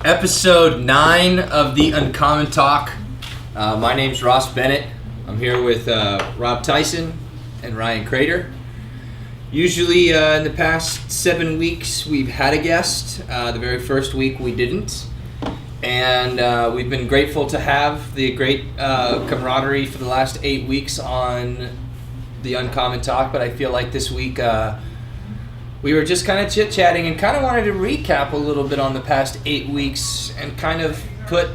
Episode 9 of the UnCommon Talk. My name's Ross Bennett. I'm here with Rob Tyson and Ryan Crater. Usually in the past 7 weeks we've had a guest. The very first week we didn't. And we've been grateful to have the great camaraderie for the last 8 weeks on the UnCommon Talk. But I feel like this week we were just kind of chit-chatting and kind of wanted to recap a little bit on the past 8 weeks and kind of put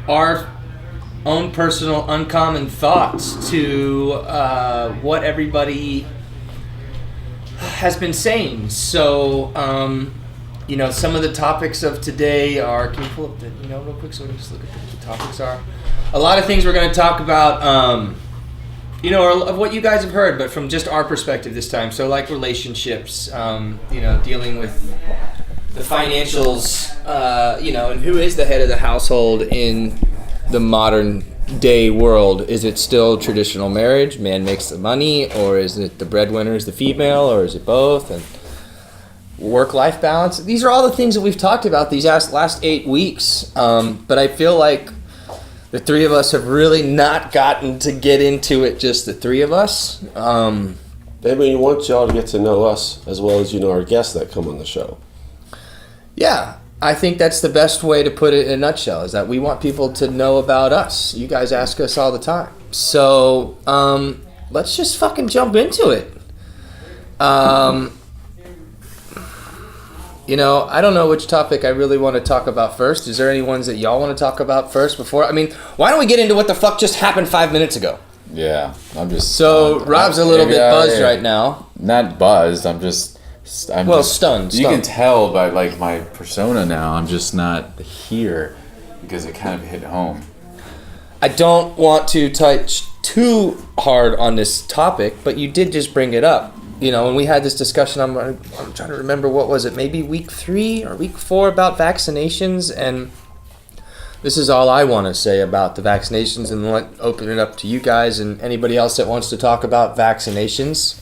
our own personal uncommon thoughts to what everybody has been saying. So, some of the topics of today are, can you pull up the, real quick so we can just look at what the topics are? A lot of things we're going to talk about, of what you guys have heard, but from just our perspective this time. So like relationships, dealing with the financials, and who is the head of the household in the modern day world. Is it still traditional marriage? Man makes the money, or is it the breadwinner is the female, or is it both? And work-life balance. These are all the things that we've talked about these last 8 weeks. But I feel like the three of us have really not gotten to get into it, just the three of us. We want y'all to get to know us as well as our guests that come on the show. Yeah, I think that's the best way to put it in a nutshell, is that we want people to know about us. You guys ask us all the time. So let's just fucking jump into it. I don't know which topic I really want to talk about first. Is there any ones that y'all want to talk about first before? Why don't we get into what the fuck just happened 5 minutes ago? Yeah, I'm just... So, Rob's a little bit buzzed right now. Not buzzed, I'm just stunned. You can tell by, my persona now, I'm just not here because it kind of hit home. I don't want to touch too hard on this topic, but you did just bring it up. When we had this discussion, I'm trying to remember, what was it, maybe week 3 or week 4 about vaccinations, and this is all I want to say about the vaccinations, and open it up to you guys and anybody else that wants to talk about vaccinations.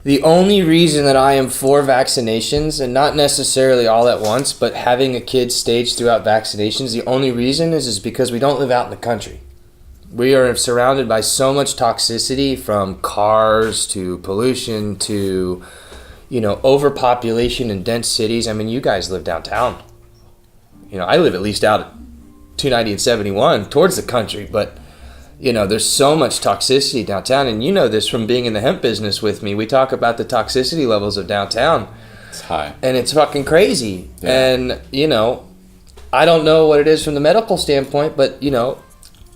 The only reason that I am for vaccinations, and not necessarily all at once, but having a kid staged throughout vaccinations, the only reason is because we don't live out in the country. We are surrounded by so much toxicity, from cars to pollution to, overpopulation in dense cities. You guys live downtown. I live at least out at 290 and 71 towards the country, but, there's so much toxicity downtown. And you know this from being in the hemp business with me. We talk about the toxicity levels of downtown. It's high. And it's fucking crazy. Yeah. And, I don't know what it is from the medical standpoint, but,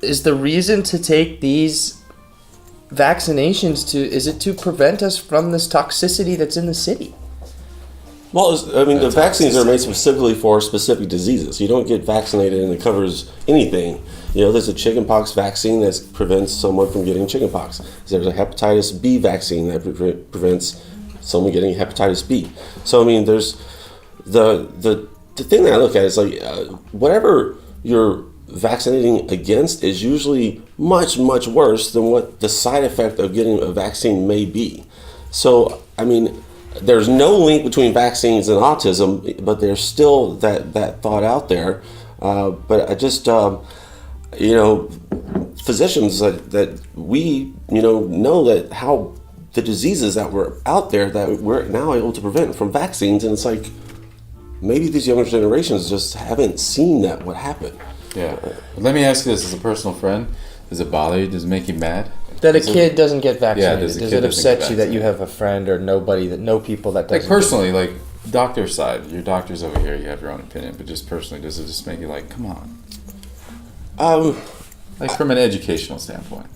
is the reason to take these vaccinations is it to prevent us from this toxicity that's in the city? Well, the vaccines are made specifically for specific diseases. You don't get vaccinated and it covers anything. There's a chickenpox vaccine that prevents someone from getting chickenpox. There's a hepatitis B vaccine that prevents someone getting hepatitis B. So, there's the thing that I look at is whatever you're vaccinating against is usually much, much worse than what the side effect of getting a vaccine may be. So, there's no link between vaccines and autism, but there's still that thought out there. But I just, physicians that we, know that how the diseases that were out there that we're now able to prevent from vaccines. And it's maybe these younger generations just haven't seen that what happened. Yeah. Let me ask you this, as a personal friend, does it bother you? Does it make you mad? That a kid doesn't get vaccinated? Yeah, does it upset you that you have a friend or people that doesn't? Personally, doctor side, your doctor's over here, you have your own opinion, but just personally, does it just make you come on? From an educational standpoint.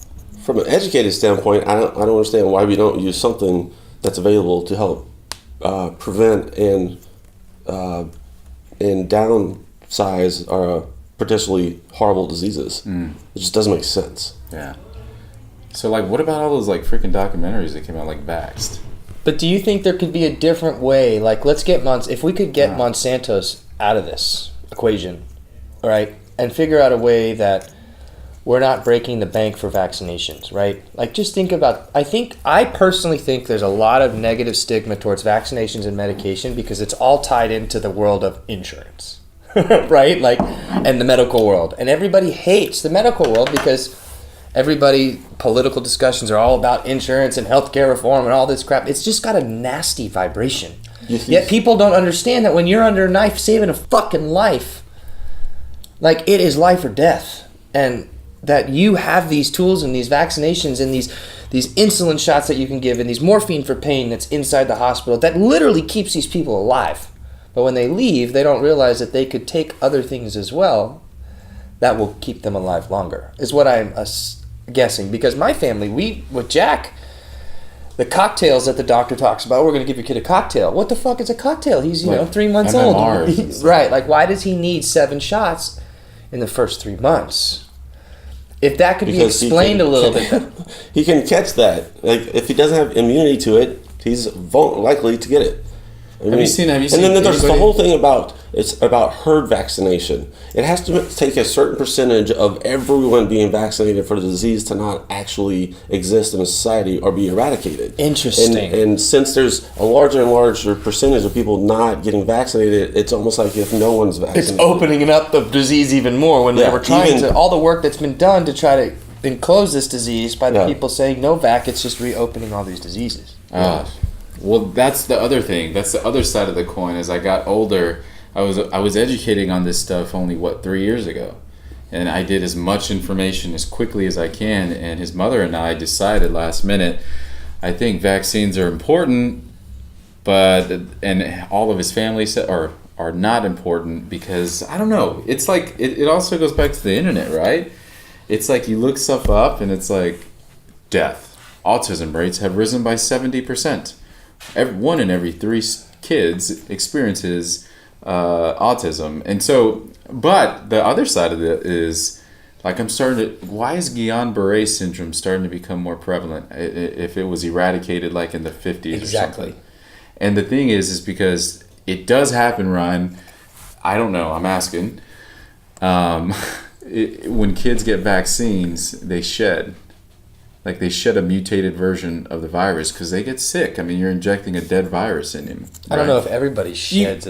From an educated standpoint, I don't understand why we don't use something that's available to help prevent and downsize our potentially horrible diseases. It just doesn't make sense. Yeah. So, what about all those, freaking documentaries that came out, Vaxxed? But do you think there could be a different way? Let's get if we could get Monsanto's out of this equation, all right, and figure out a way that we're not breaking the bank for vaccinations, right? Like, just think about, I personally think there's a lot of negative stigma towards vaccinations and medication because it's all tied into the world of insurance, right? Like, and the medical world. And everybody hates the medical world because political discussions are all about insurance and healthcare reform and all this crap. It's just got a nasty vibration. Yet people don't understand that when you're under a knife saving a fucking life, like, it is life or death. And that you have these tools and these vaccinations and these insulin shots that you can give and these morphine for pain that's inside the hospital that literally keeps these people alive. But when they leave, they don't realize that they could take other things as well that will keep them alive longer, is what I'm guessing. Because my family, with Jack, the cocktails that the doctor talks about, we're going to give your kid a cocktail. What the fuck is a cocktail? He's, 3 months old. Right. Like, why does he need 7 shots in the first 3 months? If that could be explained a little bit. He can catch that. Like, if he doesn't have immunity to it, he's likely to get it. Have you seen? And then there's the whole thing about herd vaccination. It has to take a certain percentage of everyone being vaccinated for the disease to not actually exist in a society or be eradicated. Interesting. And since there's a larger and larger percentage of people not getting vaccinated, it's almost like if no one's vaccinated, it's opening up the disease even more. When they were trying to, all the work that's been done to try to enclose this disease by the people saying no vac, it's just reopening all these diseases. Well, that's the other thing. That's the other side of the coin. As I got older, I was educating on this stuff only 3 years ago, and I did as much information as quickly as I can. And his mother and I decided last minute, I think vaccines are important, and all of his family said are not important because I don't know. It's like it also goes back to the internet, right? It's like you look stuff up and it's like death, autism rates have risen by 70%. 1 in every 3 kids experiences autism. And so, but the other side of it is, like, why is Guillain-Barré syndrome starting to become more prevalent if it was eradicated like in the 50s or something? And the thing is because it does happen, Ryan. I don't know, I'm asking. When kids get vaccines, they shed a mutated version of the virus because they get sick. I mean, you're injecting a dead virus in him. I don't know if everybody sheds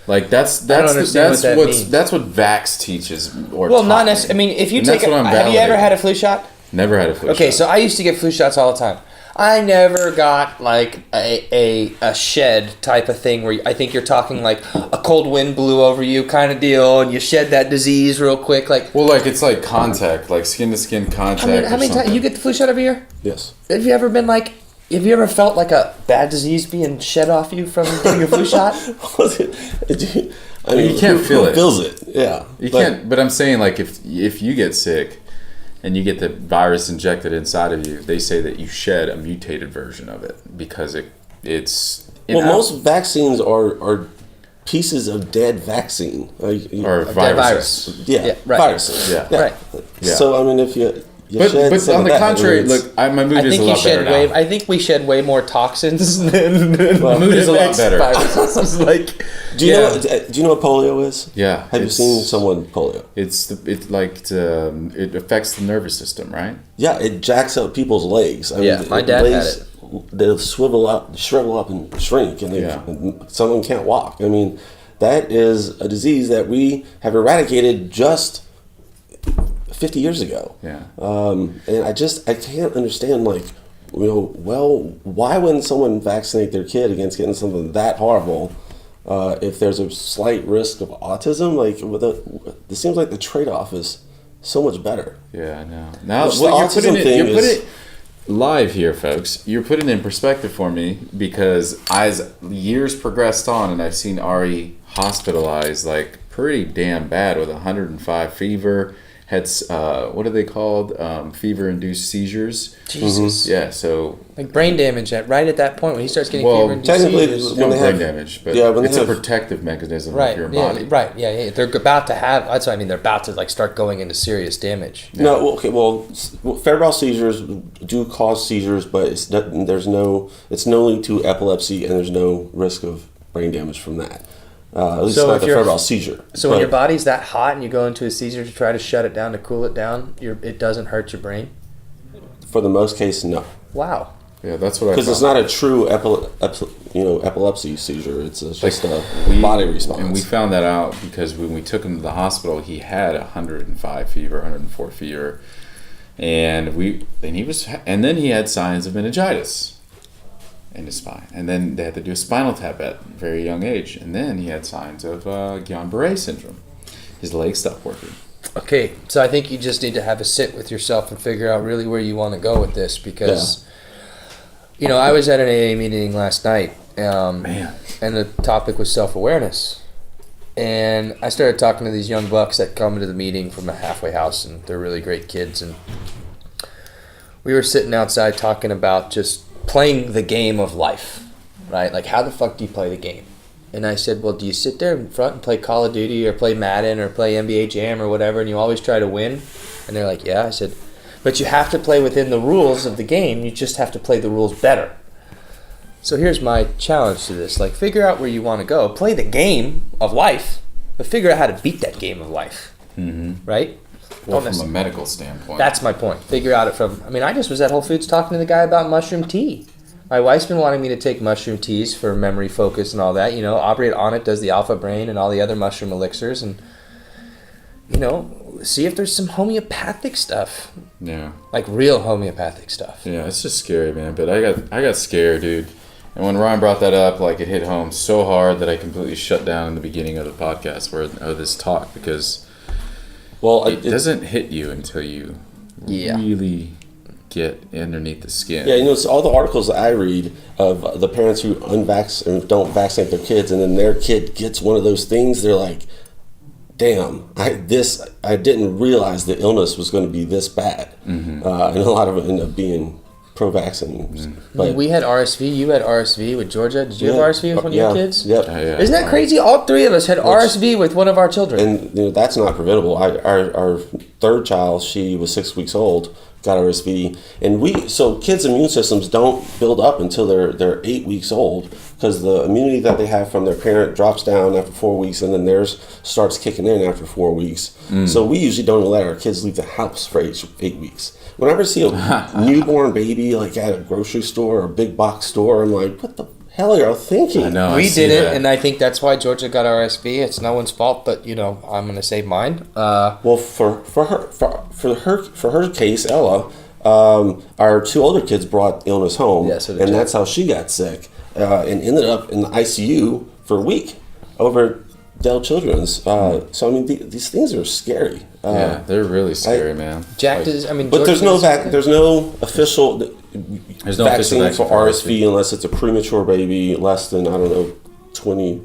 like that's what Vax teaches. Not necessarily. I mean, if you take have you ever had a flu shot? Never had a flu shot. Okay, so I used to get flu shots all the time. I never got like a shed type of thing where I think you're talking like a cold wind blew over you kind of deal and you shed that disease real quick. It's like contact, like skin to skin contact. How many times you get the flu shot every year? Yes. Have you ever felt like a bad disease being shed off you from getting your flu shot? You can't feel it. Who feels it? Yeah. You can't. But I'm saying, like, if you get sick and you get the virus injected inside of you, they say that you shed a mutated version of it because it's. Most vaccines are pieces of dead vaccine or viruses. Yeah, right. Viruses. Yeah, right. Yeah. So I mean, if you. But on the contrary, look, my mood is a lot better now. I think we shed way more toxins than my mood is a lot better. Viruses. Do you know what polio is? Yeah. Have you seen someone with polio? It affects the nervous system, right? Yeah, it jacks up people's legs. My dad had it. They'll shrivel up and shrink, and some of them can't walk. I mean, that is a disease that we have eradicated just 50 years ago. Yeah. And I can't understand, why wouldn't someone vaccinate their kid against getting something that horrible if there's a slight risk of autism? It seems like the trade-off is so much better. Yeah, I know. Now, you're putting it live here, folks. You're putting it in perspective for me because as years progressed on and I've seen Ari hospitalized pretty damn bad with 105 fever, had what are they called? Fever-induced seizures. Jesus. Yeah, so brain damage right at that point when he starts getting fever-induced seizures. No brain damage, but it's a protective memonism of your body. Right. Yeah. They're about to have. That's what I mean. They're about to start going into serious damage. Yeah. No. Okay. Well, febrile seizures do cause seizures, but it's no link to epilepsy, and there's no risk of brain damage from that. At least So not if the you're- febrile seizure. So when But your body's that hot and you go into a seizure to try to shut it down, to cool it down, it doesn't hurt your brain? for the most case, no. Wow. Yeah, that's what I Because found. it's not a true epilepsy seizure. It's just a body response. And we found that out because when we took him to the hospital, he had 105 fever, 104 fever, and then he had signs of meningitis in his spine, and then they had to do a spinal tap at a very young age, and then he had signs of Guillain-Barré syndrome. His legs stopped working. Okay, so I think you just need to have a sit with yourself and figure out really where you want to go with this because, I was at an AA meeting last night, Man. and the topic was self-awareness. And I started talking to these young bucks that come into the meeting from a halfway house, and they're really great kids. And we were sitting outside talking about just playing the game of life, right? Like, how the fuck do you play the game? And I said, well, do you sit there in front and play Call of Duty or play Madden or play NBA Jam or whatever, and you always try to win? And they're like, yeah. I said, but you have to play within the rules of the game. You just have to play the rules better. So here's my challenge to this. Like, figure out where you want to go. Play the game of life, but figure out how to beat that game of life. Mm-hmm. Right? Well, from a medical standpoint. That's my point. Figure out it from... I just was at Whole Foods talking to the guy about mushroom tea. My wife's been wanting me to take mushroom teas for memory focus and all that. Aubrey at Onnit does the Alpha Brain and all the other mushroom elixirs. And, see if there's some homeopathic stuff. Yeah. Like real homeopathic stuff. Yeah, it's just scary, man. But I got scared, dude. And when Ryan brought that up, like, it hit home so hard that I completely shut down in the beginning of the podcast of this talk because it doesn't hit you until you really get underneath the skin. Yeah, it's all the articles that I read of the parents who don't vaccinate their kids, and then their kid gets one of those things. They're like, "Damn, I didn't realize the illness was going to be this bad." Mm-hmm. And a lot of it end up being pro-vaccine. Mm-hmm. But we had RSV. You had RSV with Georgia. Did you have RSV with one of your kids? Yep. Yeah. Isn't that crazy? All three of us had RSV with one of our children. And that's not preventable. Our third child, she was 6 weeks old, got RSV, and so kids' immune systems don't build up until they're 8 weeks old because the immunity that they have from their parent drops down after 4 weeks, and then theirs starts kicking in after 4 weeks. So we usually don't let our kids leave the house for 8 weeks. Whenever I see a newborn baby like at a grocery store or a big box store, I'm like, what the hell are y'all thinking? I know. We did it, and I think that's why Georgia got RSV. It's no one's fault, but I'm going to save mine. Well, for her case, Ella, our two older kids brought illness home, Yeah, so did and Jack. that's how she got sick, and ended up in the ICU for a week over Dell Children's. So these things are scary. Yeah, they're really scary, man. Jack Like, does. But there's no official There's no vaccine official for RSV unless it's a premature baby less than 20.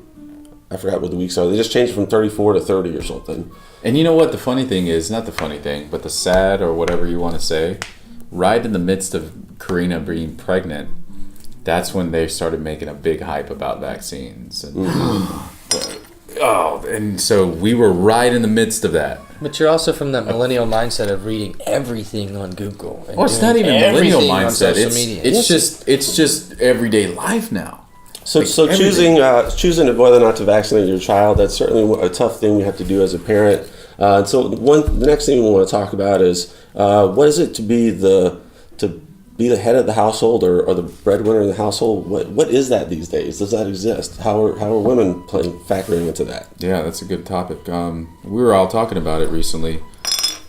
I forgot what the weeks are. They just changed it from 34 to 30 or something. And you know what the funny thing is? Not the funny thing, but the sad or whatever you want to say. Right in the midst of Karina being pregnant, that's when they started making a big hype about vaccines. And, and so we were right in the midst of that. But you're also from that millennial mindset of reading everything on Google. And Well, it's doing not even millennial everything on mindset. social media. It's just everyday life now. So everything. choosing whether or not to vaccinate your child, that's certainly a tough thing we have to do as a parent. The next thing we want to talk about is what is it to be the head of the household or the breadwinner in the household? What is that these days? Does that exist? How are women factoring into that? Yeah, that's a good topic. We were all talking about it recently,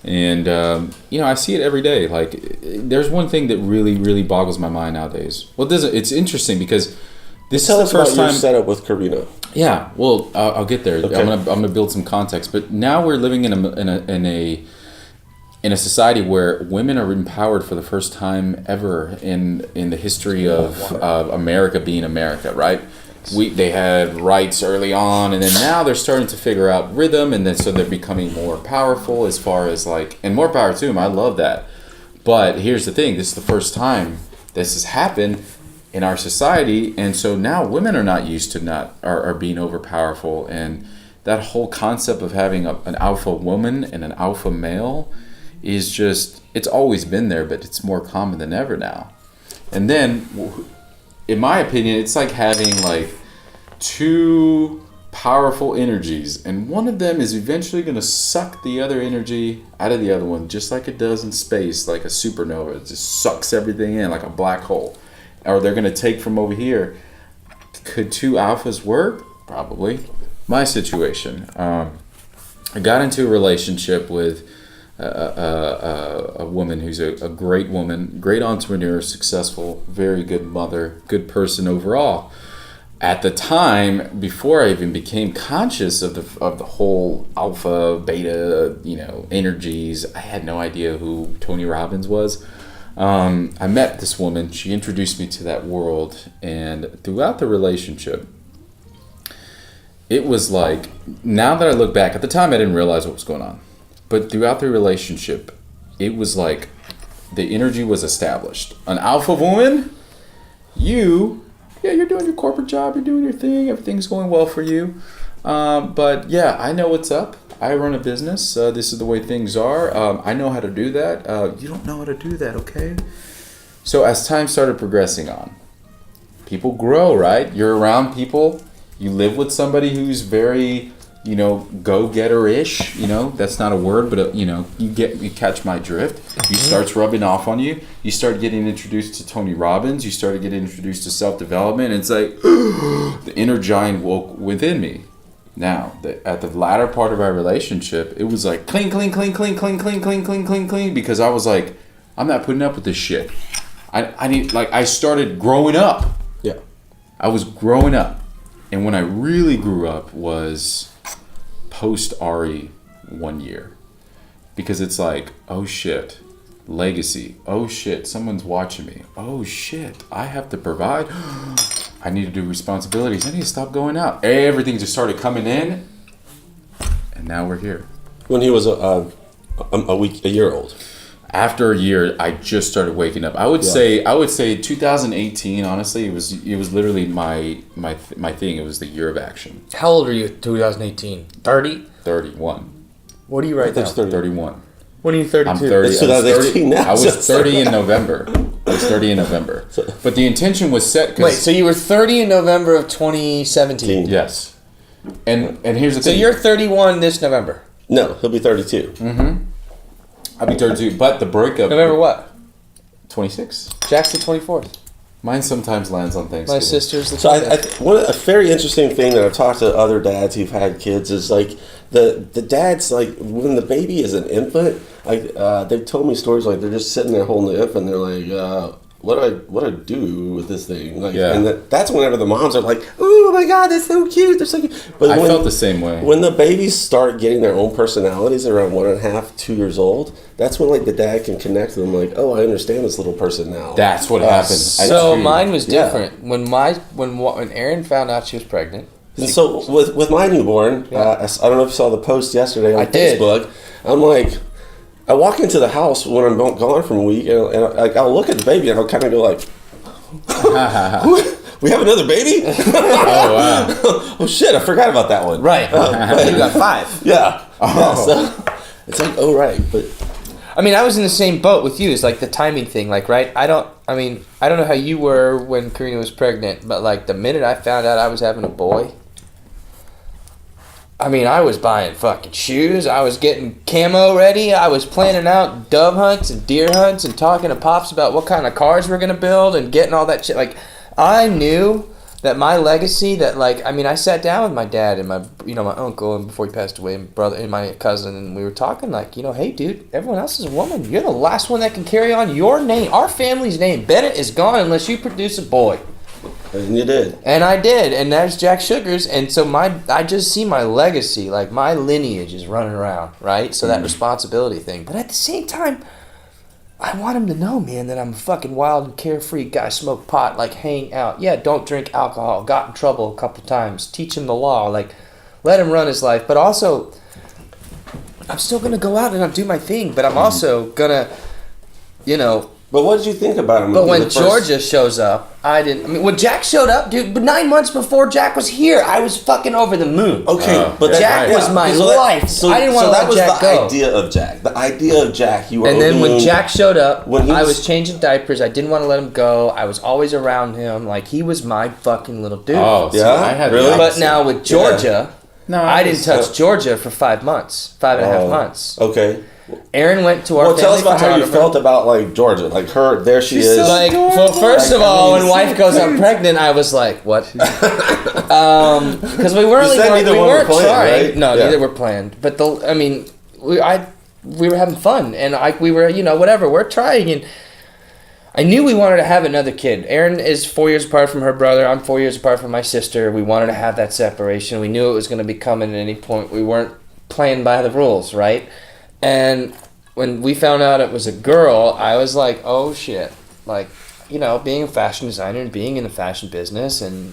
and I see it every day. Like, there's one thing that really, really boggles my mind nowadays. Well, it's interesting because this Tell is us the first about your time. setup with Karina. Yeah, well, I'll get there. Okay. I'm gonna build some context, but now we're living in a society where women are empowered for the first time ever in the history of America being America, right? They had rights early on, and then now they're starting to figure out rhythm, and then so they're becoming more powerful as far as and more power to them. I love that. But here's the thing: this is the first time this has happened in our society, and so now women are not used to are being overpowerful, and that whole concept of having an alpha woman and an alpha male is just, it's always been there, but it's more common than ever now. And then, in my opinion, it's like having two powerful energies, and one of them is eventually going to suck the other energy out of the other one, just like it does in space, like a supernova. It just sucks everything in like a black hole. Or they're going to take from over here. Could two alphas work? Probably. My situation. I got into a relationship with a woman who's a great woman, great entrepreneur, successful, very good mother, good person overall. At the time, before I even became conscious of the whole alpha, beta, energies, I had no idea who Tony Robbins was. I met this woman. She introduced me to that world, and throughout the relationship, it was like, now that I look back, at the time I didn't realize what was going on, but throughout the relationship, it was like the energy was established. An alpha woman, you're doing your corporate job, you're doing your thing, everything's going well for you. But yeah, I know what's up. I run a business. This is the way things are. I know how to do that. You don't know how to do that, okay? So as time started progressing on, people grow, right? You're around people. You live with somebody who's very, go-getter-ish. That's not a word, but you catch my drift. He starts rubbing off on you. You start getting introduced to Tony Robbins. You started getting introduced to self-development. It's like the inner giant woke within me. Now, at the latter part of our relationship, it was like clean, clean, clean, clean, clean, clean, clean, clean, clean, clean, because I was like, I'm not putting up with this shit. I started growing up. Yeah. I was growing up. And when I really grew up was post Ari 1 year. Because it's like, oh shit, legacy. Oh shit, someone's watching me. Oh shit, I have to provide. I need to do responsibilities. I need to stop going out. Everything just started coming in, and now we're here. When he was a year old. After a year, I just started waking up. I would say 2018. Honestly, it was literally my thing. It was the year of action. How old are you in 2018? 30? 31. What are you right now? 31. When are you 32? I'm 30. It's 2018 now. I was 30 in November. But the intention was set. Wait, so you were 30 in November of 2017? Yes. And here's the thing. So you're 31 this November? No, he'll be 32. Mm-hmm. I'll be 32. But the breakup. November what? 26. Jack's the 24th. Mine sometimes lands on Thanksgiving. My sister's the 25th. A very interesting thing that I've talked to other dads who've had kids is like the dads, like when the baby is an infant, like they've told me stories like they're just sitting there holding the infant and they're like, what do I do with this thing? Like, yeah. And that's whenever the moms are like, oh my God, that's so cute. They're so cute. But I felt the same way. When the babies start getting their own personalities around 1.5, 2 years old, that's when like the dad can connect to them like, oh, I understand this little person now. That's what happened. So mine was different. Yeah. When Erin found out she was pregnant. And so with my newborn, I don't know if you saw the post yesterday on Facebook. I'm like, I walk into the house when I'm gone from a week, and I'll look at the baby and I'll kind of go like, we have another baby? Oh, wow. Oh, shit, I forgot about that one. Right. You got 5. Yeah. Oh. Yeah, so it's like, oh, right. But I mean, I was in the same boat with you. It's like the timing thing, like, right? I don't know how you were when Karina was pregnant, but like the minute I found out I was having a boy, I mean, I was buying fucking shoes. I was getting camo ready. I was planning out dove hunts and deer hunts and talking to Pops about what kind of cars we're going to build and getting all that shit. Like, I knew that my legacy, that like, I mean, I sat down with my dad and my uncle, and before he passed away, my brother and my cousin, and we were talking like, hey, dude, everyone else is a woman. You're the last one that can carry on your name, our family's name. Bennett is gone unless you produce a boy. and you did. And I did, and there's Jack Sugars, and so I just see my legacy, like my lineage is running around, right? So that responsibility thing. But at the same time, I want him to know, man, that I'm a fucking wild and carefree guy, smoke pot, like hang out. Yeah, don't drink alcohol, got in trouble a couple times, teach him the law, like let him run his life. But also, I'm still going to go out and I'll do my thing, but I'm also going to, But what did you think about him? But when Georgia shows up, I didn't. I mean, when Jack showed up, dude. But 9 months before Jack was here, I was fucking over the moon. Okay, but Jack was my life. I didn't want to let Jack go. That was the idea of Jack. The idea of Jack. You were. And then when Jack showed up, I was was changing diapers. I didn't want to let him go. I was always around him. Like he was my fucking little dude. Oh, so yeah, I had really. But now with Georgia, I didn't touch Georgia for 5 months, 5.5 months. Okay. Aaron went to our family tell us about how you photographer. felt about like Georgia, like her. There she is. Like, well, first of all, when wife goes out pregnant, I was like, what? Because we weren't trying. Right? No, neither were planned. But we were having fun, and we were, whatever. We're trying, and I knew we wanted to have another kid. Erin is 4 years apart from her brother. I'm 4 years apart from my sister. We wanted to have that separation. We knew it was going to be coming at any point. We weren't playing by the rules, right? And when we found out it was a girl, I was like, oh shit. Like, being a fashion designer and being in the fashion business and,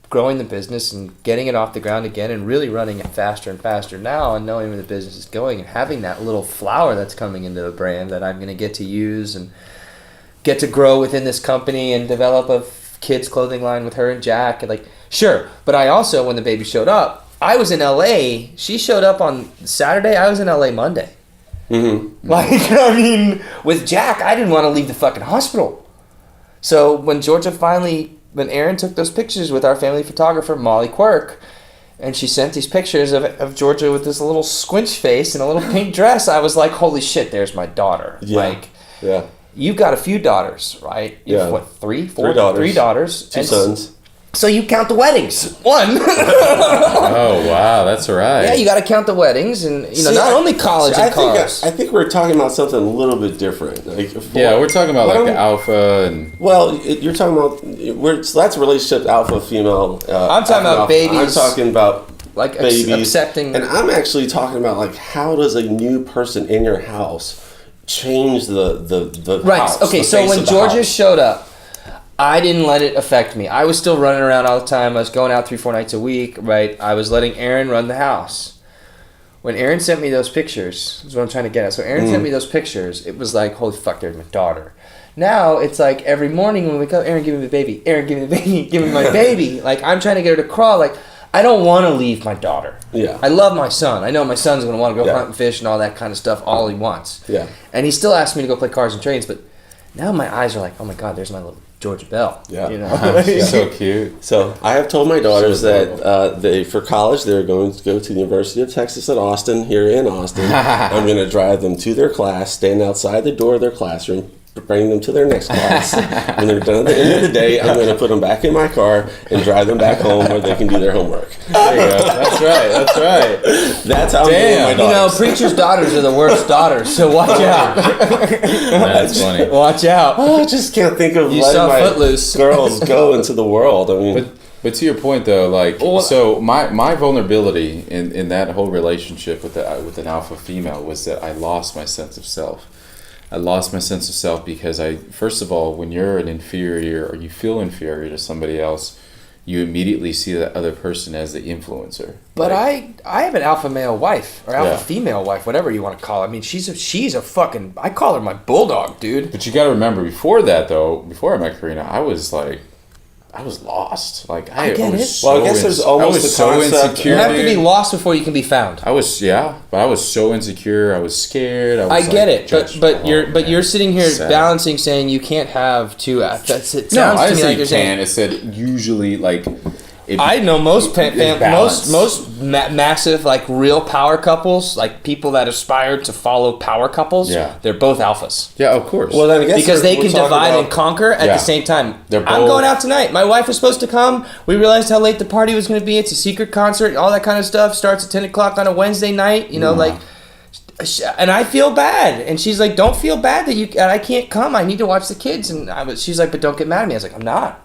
growing the business and getting it off the ground again and really running it faster and faster now and knowing where the business is going and having that little flower that's coming into the brand that I'm going to get to use and get to grow within this company and develop a kids clothing line with her and Jack. And like, sure. But I also, when the baby showed up, I was in LA. She showed up on Saturday. I was in LA Monday. Mm-hmm. Like, with Jack, I didn't want to leave the fucking hospital. So when when Erin took those pictures with our family photographer, Molly Quirk, and she sent these pictures of Georgia with this little squinch face and a little pink dress, I was like, holy shit, there's my daughter. Yeah. You've got a few daughters, right? You've, what, three daughters. 3 daughters. Two sons. So you count the weddings. 1. Oh, wow, that's right. Yeah, you got to count the weddings and, not only college and cars. I think we're talking about something a little bit different. Like, we're talking about like the alpha and... Well, you're talking about... So that's relationship alpha, female. I'm talking about babies. I'm talking about like babies. Accepting... And I'm actually talking about like how does a new person in your house change the right. house? Okay, so when Georgia showed up, I didn't let it affect me. I was still running around all the time. I was going out 3-4 nights a week, right? I was letting Erin run the house. When Erin sent me those pictures, is what I'm trying to get at. So Erin sent me those pictures. It was like, holy fuck, there's my daughter. Now it's like every morning when we wake up, Erin, give me the baby. Erin, give me the baby. Give me my baby. Like I'm trying to get her to crawl. Like I don't want to leave my daughter. Yeah. I love my son. I know my son's going to want to go hunt and fish and all that kind of stuff all he wants. Yeah. And he still asks me to go play cars and trains, but now my eyes are like, oh my God, there's my little Georgia Belle. Yeah. She's so cute. So I have told my daughters that for college they're going to go to the University of Texas at Austin, here in Austin. I'm going to drive them to their class, stand outside the door of their classroom, bring them to their next class. When they're done at the end of the day, I'm going to put them back in my car and drive them back home where they can do their homework. There you go. That's right. That's how I'm doing my daughters. Preachers' daughters are the worst daughters, so watch out. That's funny. Watch out. I just can't think of You letting saw my Footloose. girls go into the world. I mean... But to your point though, like so my vulnerability in that whole relationship with an alpha female was that I lost my sense of self. I lost my sense of self because first of all, when you're an inferior or you feel inferior to somebody else, you immediately see that other person as the influencer. But I have an alpha male wife or alpha female wife, whatever you want to call it. I mean, she's a fucking, I call her my bulldog, dude. But you got to remember, before that though, before I met Karina, I was lost. Like I get was it. so Well, I guess there's almost the concept. insecure. You have to dude. be lost before you can be found. But I was so insecure. I was scared. I get it, but judgmental. you're sitting here Sad. balancing, saying you can't have two. It sounds No, I to didn't me say like you you're saying. can. It said usually like. I know most balance. massive like real power couples, like people that aspire to follow power couples. Yeah. They're both alphas. Yeah, of course. Well, then I guess Because they we're can talking divide about- and conquer at the same time. They're I'm both- going out tonight. My wife was supposed to come. We realized how late the party was going to be. It's a secret concert. All that kind of stuff starts at 10 o'clock on a Wednesday night. Like, and I feel bad. And she's like, "Don't feel bad that I can't come. I need to watch the kids." And she's like, "But don't get mad at me." I was like, "I'm not."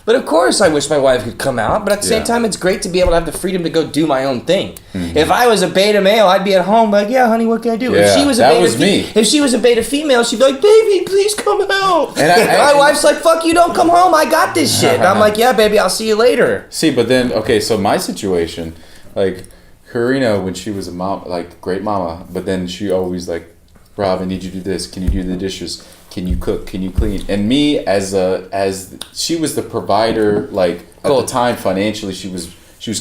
But of course, I wish my wife could come out. But at the same time, it's great to be able to have the freedom to go do my own thing. Mm-hmm. If I was a beta male, I'd be at home like, "Yeah, honey, what can I do?" Yeah, if she was If she was a beta female, she'd be like, "Baby, please come out." And my wife's like, "Fuck you, don't come home. I got this shit." And I'm like, "Yeah, baby, I'll see you later." See, but then so my situation, like Karina, when she was a mom, like great mama, but then she always like, "Rob, I need you to do this. Can you do the dishes? can you cook? Can you clean? And me as she was the provider, like at the time financially, she was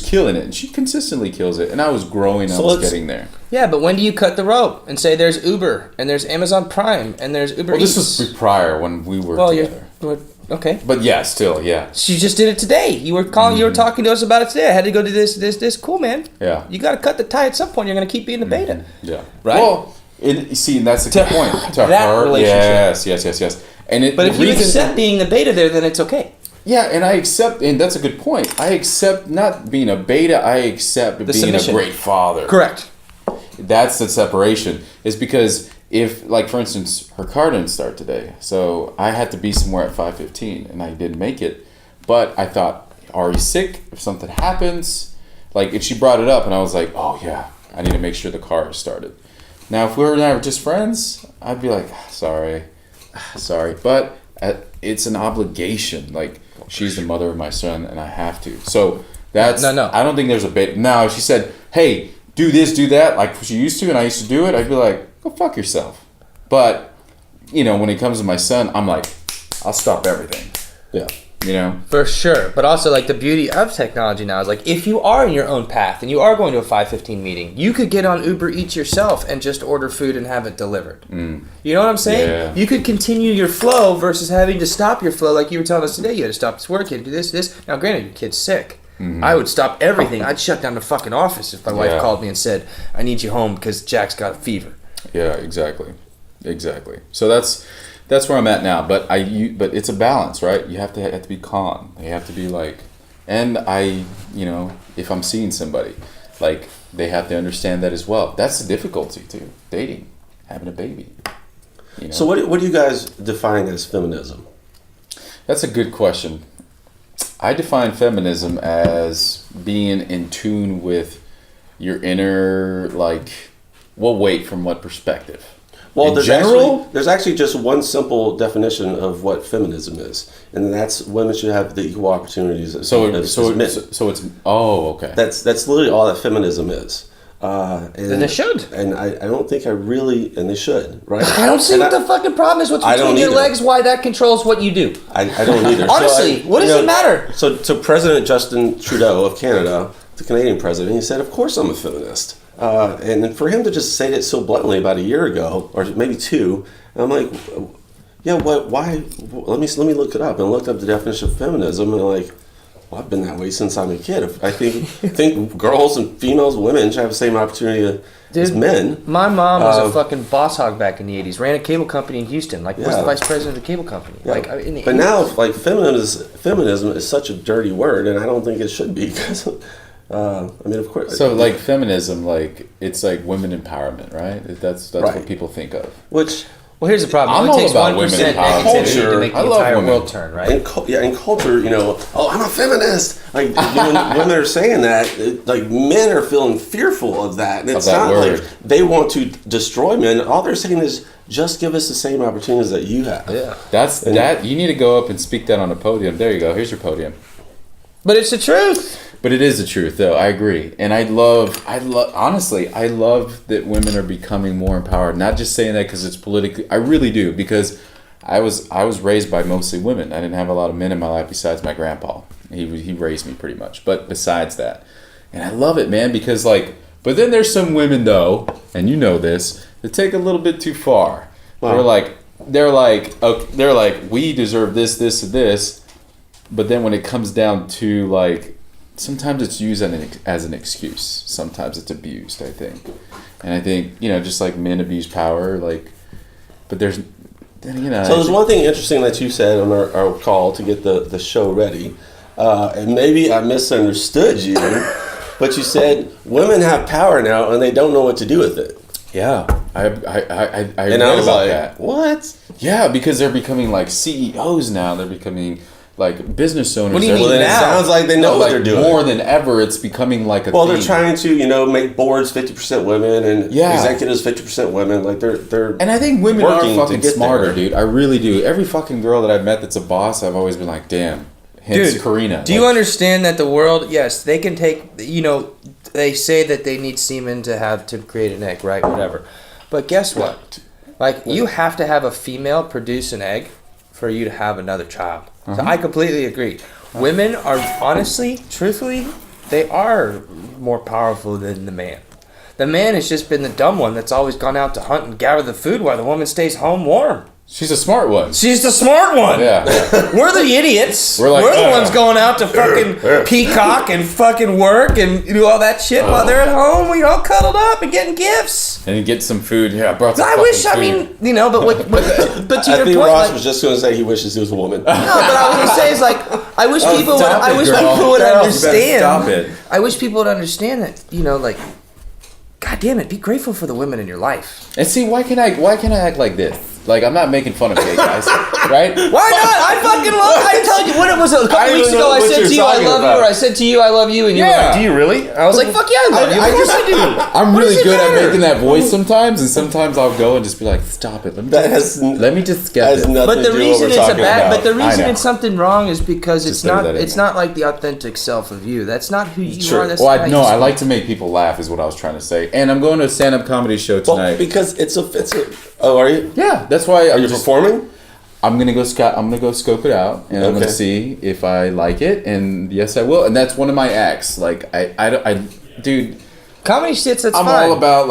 killing it, and she consistently kills it. And I was growing, I was getting there. Yeah, but when do you cut the rope and say there's Uber and there's Amazon Prime and there's Uber Eats? This was prior when we were together. Okay. But yeah, still, yeah. She just did it today. You were calling. You were talking to us about it today. I had to go to this. Cool, man. Yeah. You got to cut the tie at some point. You're going to keep being the beta. Yeah. Right. Well, see, and that's the key point. To that her, relationship. Yes. And but if you accept being the beta there, then it's okay. Yeah, and I accept, and that's a good point. I accept not being a beta. I accept being submission. a great father. Correct. That's the separation. Is because if, like, for instance, her car didn't start today, so I had to be somewhere at 5:15, and I didn't make it. But I thought, Ari's sick. If something happens, like, if she brought it up, and I was like, oh yeah, I need to make sure the car is started. Now, if we were and I were just friends, I'd be like, sorry, but it's an obligation. Like, she's the mother of my son, and I have to. So that's no. I don't think there's a beta. Now, if she said, hey, do this, do that, like she used to, and I used to do it, I'd be like, go fuck yourself. But, you know, when it comes to my son, I'm like, I'll stop everything. Yeah. You know? For sure. But also, like, the beauty of technology now is, like, if you are in your own path and you are going to a 5:15 meeting, you could get on Uber Eats yourself and just order food and have it delivered. You know what I'm saying? Yeah. You could continue your flow versus having to stop your flow, like you were telling us today. You had to stop this work, you had to do this. Now, granted, your kid's sick. I would stop everything. I'd shut down the fucking office if my wife called me and said, I need you home because Jack's got a fever. Yeah, exactly. So that's where I'm at now. But but it's a balance, right? You have to be calm. You have to be like, and if I'm seeing somebody, like, they have to understand that as well. That's the difficulty too. Dating, having a baby. You know? So what do you guys define as feminism? That's a good question. I define feminism as being in tune with your inner, like, well, wait, from what perspective? Well, in there's actually just one simple definition of what feminism is, and that's women should have the equal opportunities as men. So it's okay. That's literally all that feminism is. And they should. And I don't think and they should, right? I don't see what the fucking problem is. What's between your legs? Why that controls what you do? I don't either. Honestly, what does it matter? So President Justin Trudeau of Canada, the Canadian president, he said, of course I'm a feminist. And for him to just say it so bluntly about a year ago, or maybe two, I'm like, yeah, why? Let me look it up. And I looked up the definition of feminism, and I'm like, well, I've been that way since I'm a kid. I think girls and females, women should have the same opportunity as men. My mom was a fucking boss hog back in the 80s. Ran a cable company in Houston. Like, was the vice president of the cable company. Yeah. Like, in the but 80s. now, like, feminism is such a dirty word, and I don't think it should be. Because, of course. So, like, feminism, like, it's like women empowerment, right? That's right. What people think of. Well, here's the problem. I'm it only takes all about 1% negativity to make the entire world turn, right? In culture, I'm a feminist. Like, when women are saying that, like, men are feeling fearful of that. And it's not word. Like they want to destroy men. All they're saying is, just give us the same opportunities that you have. Yeah. You need to go up and speak that on a podium. There you go. Here's your podium. But it's the truth. But it is the truth, though. I agree. And honestly, I love that women are becoming more empowered. Not just saying that because it's politically, I really do, because I was raised by mostly women. I didn't have a lot of men in my life besides my grandpa. He raised me pretty much. But besides that, and I love it, man, because, like, but then there's some women, though, and you know this, that take a little bit too far. Wow. They're like, we deserve this, this, and this. But then when it comes down to, like, sometimes it's used as an excuse. Sometimes it's abused, I think. And I think, just like men abuse power, like, but there's, So there's one thing interesting that you said on our call to get the show ready. And maybe I misunderstood you, but you said women have power now and they don't know what to do with it. Yeah. I read was about like, that. What? Yeah, because they're becoming like CEOs now. They're becoming like business owners. What do you mean now? It sounds like they know what they're doing. More than ever, it's becoming like a thing. They're trying to, make boards 50% women and executives 50% women. Like they're And I think women are fucking smarter, there. dude. I really do. Every fucking girl that I've met that's a boss, I've always been like, damn. Hence Dude, Karina. Do you understand that the world, yes, they can take, they say that they need semen to create an egg, right? Whatever. But guess what? Like, you have to have a female produce an egg for you to have another child. So I completely agree. Women are, honestly, truthfully, they are more powerful than the man. The man has just been the dumb one that's always gone out to hunt and gather the food while the woman stays home warm. She's a smart one. She's the smart one. Yeah. We're the idiots. We're like, the ones going out to fucking peacock and fucking work and do all that shit while they're at home. We all cuddled up and getting gifts. And you get some food. Yeah, I brought some I wish, food. I mean, you know, but to I your think point, Ross like, was just going to say he wishes he was a woman. no, but I was gonna say is like, I wish people would, stop I it, wish girl. people would Girl, you better understand. stop it. I wish people would understand that, you know, like, God damn it, be grateful for the women in your life. And see, why can I act like this? Like, I'm not making fun of gay guys, right? Why not? I fucking love. I told you when it was a I couple don't weeks know ago. I what said you're to you, I talking love you, about. or I said to you, I love you, and you were Yeah. like, do you really? I was like, fuck yeah, I love you. Of course I do. I'm What really does it good at matter? making that voice sometimes, and sometimes I'll go and just be like, "Stop it! Let me just get has this." nothing But to the do reason with it's what a we're bad, talking but the about. reason I know. it's something wrong is because Just throw that in it's there. not like the authentic self of you. That's not who you True. are. That's Well, not how no, you I speak. like to make people laugh, is what I was trying to say. And I'm going to a stand-up comedy show Well, tonight. because it's a. Oh, are you? Yeah, that's why Are you performing? I'm gonna go scope it out, and I'm gonna Okay. see if I like it, and yes, I will. And that's one of my acts. Like dude, Comedy shits. That's I'm fine. all about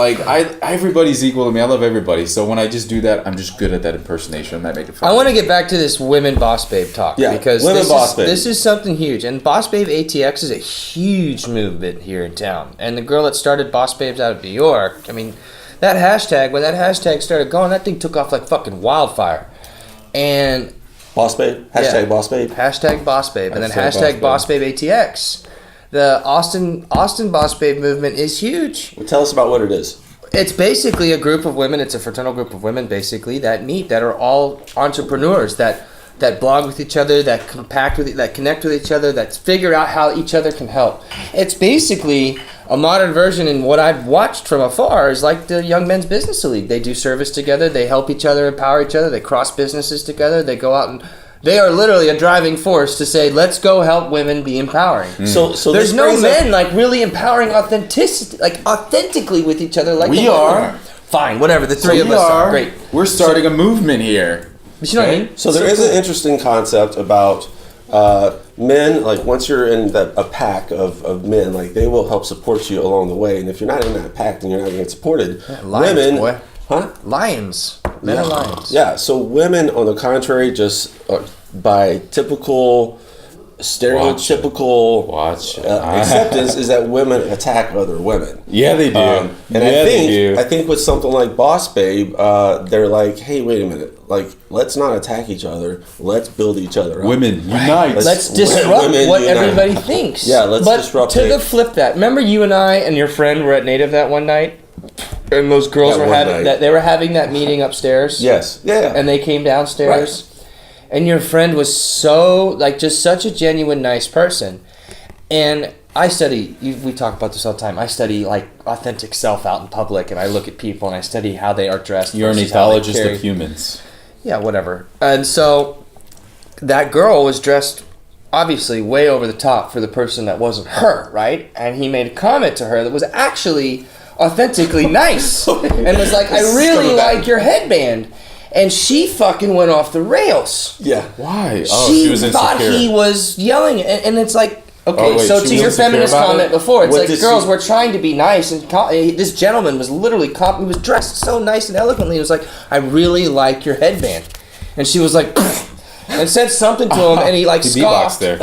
everybody's equal to me. I love everybody. So when I just do that, I'm just good at that impersonation. I'm not making fun. I want to get back to this women boss babe talk. Yeah, because women boss babe. this is something huge. And Boss Babe ATX is a huge movement here in town. And the girl that started Boss Babes out of New York, I mean, when that hashtag started going, that thing took off like fucking wildfire. And Boss babe. Hashtag boss babe. hashtag Boss Babe, and then Hashtag hashtag Boss Babe ATX. The Austin Boss Babe movement is huge. Well, tell us about what it is. It's basically a group of women. It's a fraternal group of women, basically, that meet, that are all entrepreneurs, that blog with each other, that connect with each other, that figure out how each other can help. It's basically a modern version, and what I've watched from afar is like the Young Men's Business League. They do service together. They help each other, empower each other. They cross businesses together. They go out and they are literally a driving force to say, let's go help women be empowering. So There's this no brings up- men like really empowering authentically with each other. Like We the women are. Fine, whatever. The three of we us are. are great. We're starting a movement here. But you know what I mean? So there is an interesting concept about men. Like once you're in a pack of men, like they will help support you along the way. And if you're not in that pack, then you're not going to get supported. Lions, Women, boy. huh? Lions. Men are lions. Yeah. So women, on the contrary, just by typical, stereotypical Watch. acceptance, is that women attack other women. Yeah, they do. And I think with something like Boss Babe, they're like, hey, wait a minute. Like, let's not attack each other. Let's build each other up. Women unite. Let's disrupt Women what unite. everybody thinks. Yeah, let's but disrupt to it. the flip that. Remember you and I and your friend were at Native that one night? And those girls That were one having night. that they were having that meeting upstairs. Yes. Yeah. And they came downstairs. And your friend was so, like, just such a genuine, nice person. And I study, we talk about this all the time, I study, like, authentic self out in public, and I look at people, and I study how they are dressed. You're an versus how they ethologist carry- of humans. Yeah, whatever. And so, that girl was dressed, obviously, way over the top for the person that wasn't her, right? And he made a comment to her that was actually authentically nice. And was like, I really like your headband. And she fucking went off the rails. Yeah. Why? Oh, She she was thought insecure. he was yelling, and it's like, okay, Oh, wait, so she to was your insecure feminist about comment it? before, it's What like, did girls, she- we're trying to be nice, and this gentleman was literally, he was dressed so nice and eloquently, he was like, I really like your headband. And she was like, and said something to him, and he like He scoffed. beatboxed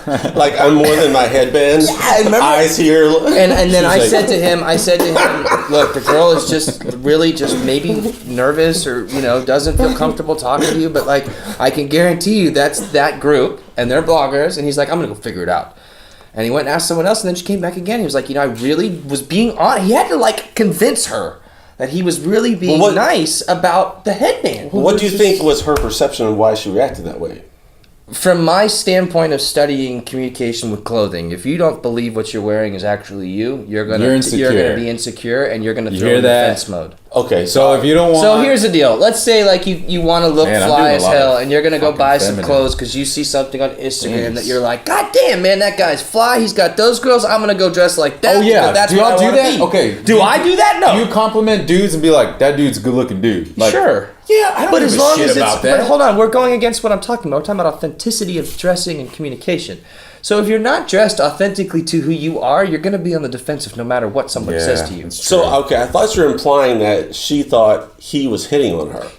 there. Like I'm more than my headband. I remember. Eyes here. And then I like- said to him, look, the girl is just really just maybe nervous or, doesn't feel comfortable talking to you, but like, I can guarantee you that's that group and they're bloggers. And he's like, I'm going to go figure it out. And he went and asked someone else, and then she came back again. He was like, I really was being on. He had to like convince her that he was really being nice about the headband. What do you think was her perception and why she reacted that way? From my standpoint of studying communication with clothing, if you don't believe what you're wearing is actually you're You're insecure. gonna be insecure, and you're gonna You throw hear in that? defense mode. Okay, So if you don't want, So here's the deal. Let's say like you want to look Man, I'm fly doing a as lot hell, of and you're gonna go fucking buy some feminine. clothes because you see something on Instagram Thanks. that you're like, God damn, man, that guy's fly. He's got those girls. I'm gonna go dress like that. Oh yeah, because that's do what y'all I do wanna that? be. Okay, Do I do that? No. Do you compliment dudes and be like, that dude's a good looking dude? Like, Sure. Yeah, I don't But give as a long shit as it's, about that. but hold on, we're going against what I'm talking about. We're talking about authenticity of dressing and communication. So if you're not dressed authentically to who you are, you're going to be on the defensive no matter what somebody says to you. it's So true. okay, I thought you were implying that she thought he was hitting on her.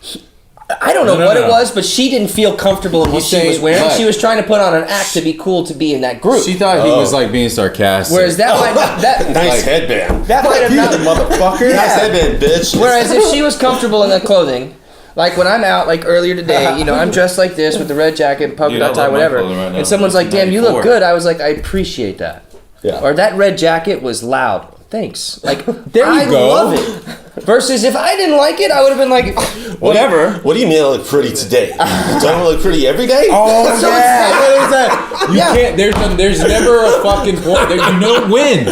I don't know No, what no. it was, but she didn't feel comfortable in what He's she was saying, wearing. but- She was trying to put on an act to be cool to be in that group. She thought he was like being sarcastic. Whereas that might that Nice Like- headband. that might have not. motherfucker. Nice headband, bitch. Whereas if she was comfortable in that clothing, like when I'm out, like earlier today, you know, I'm dressed like this with the red jacket, polka Dude, dot I tie, love my whatever, clothing right now. and someone's like, "Damn, you look 1994. good." I was like, "I appreciate that." Yeah. Or that red jacket was loud. Thanks. Like There you I go. love it. Versus if I didn't like it, I would have been like, whatever. What do you mean I look pretty today? Don't I look pretty every day? Oh So yeah, what is that? You Yeah. can't. There's never a fucking point. There's no win.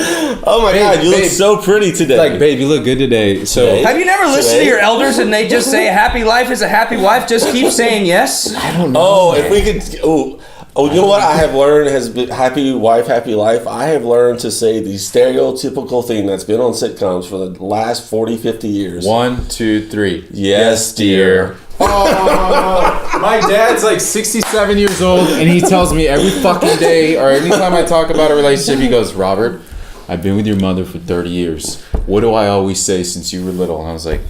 Oh my god, you look babe. so pretty today. Like, babe, you look good today. So Today? Have you never listened Today? to your elders and they just say, "Happy life is a happy wife"? Just keep saying yes. I don't know. Oh, if we could. Oh, you know what I have learned has been happy wife, happy life. I have learned to say the stereotypical thing that's been on sitcoms for the last 40, 50 years. 1, 2, 3. Yes, dear. Oh, my dad's like 67 years old, and he tells me every fucking day, or anytime I talk about a relationship, he goes, "Robert, I've been with your mother for 30 years. What do I always say since you were little?" And I was like,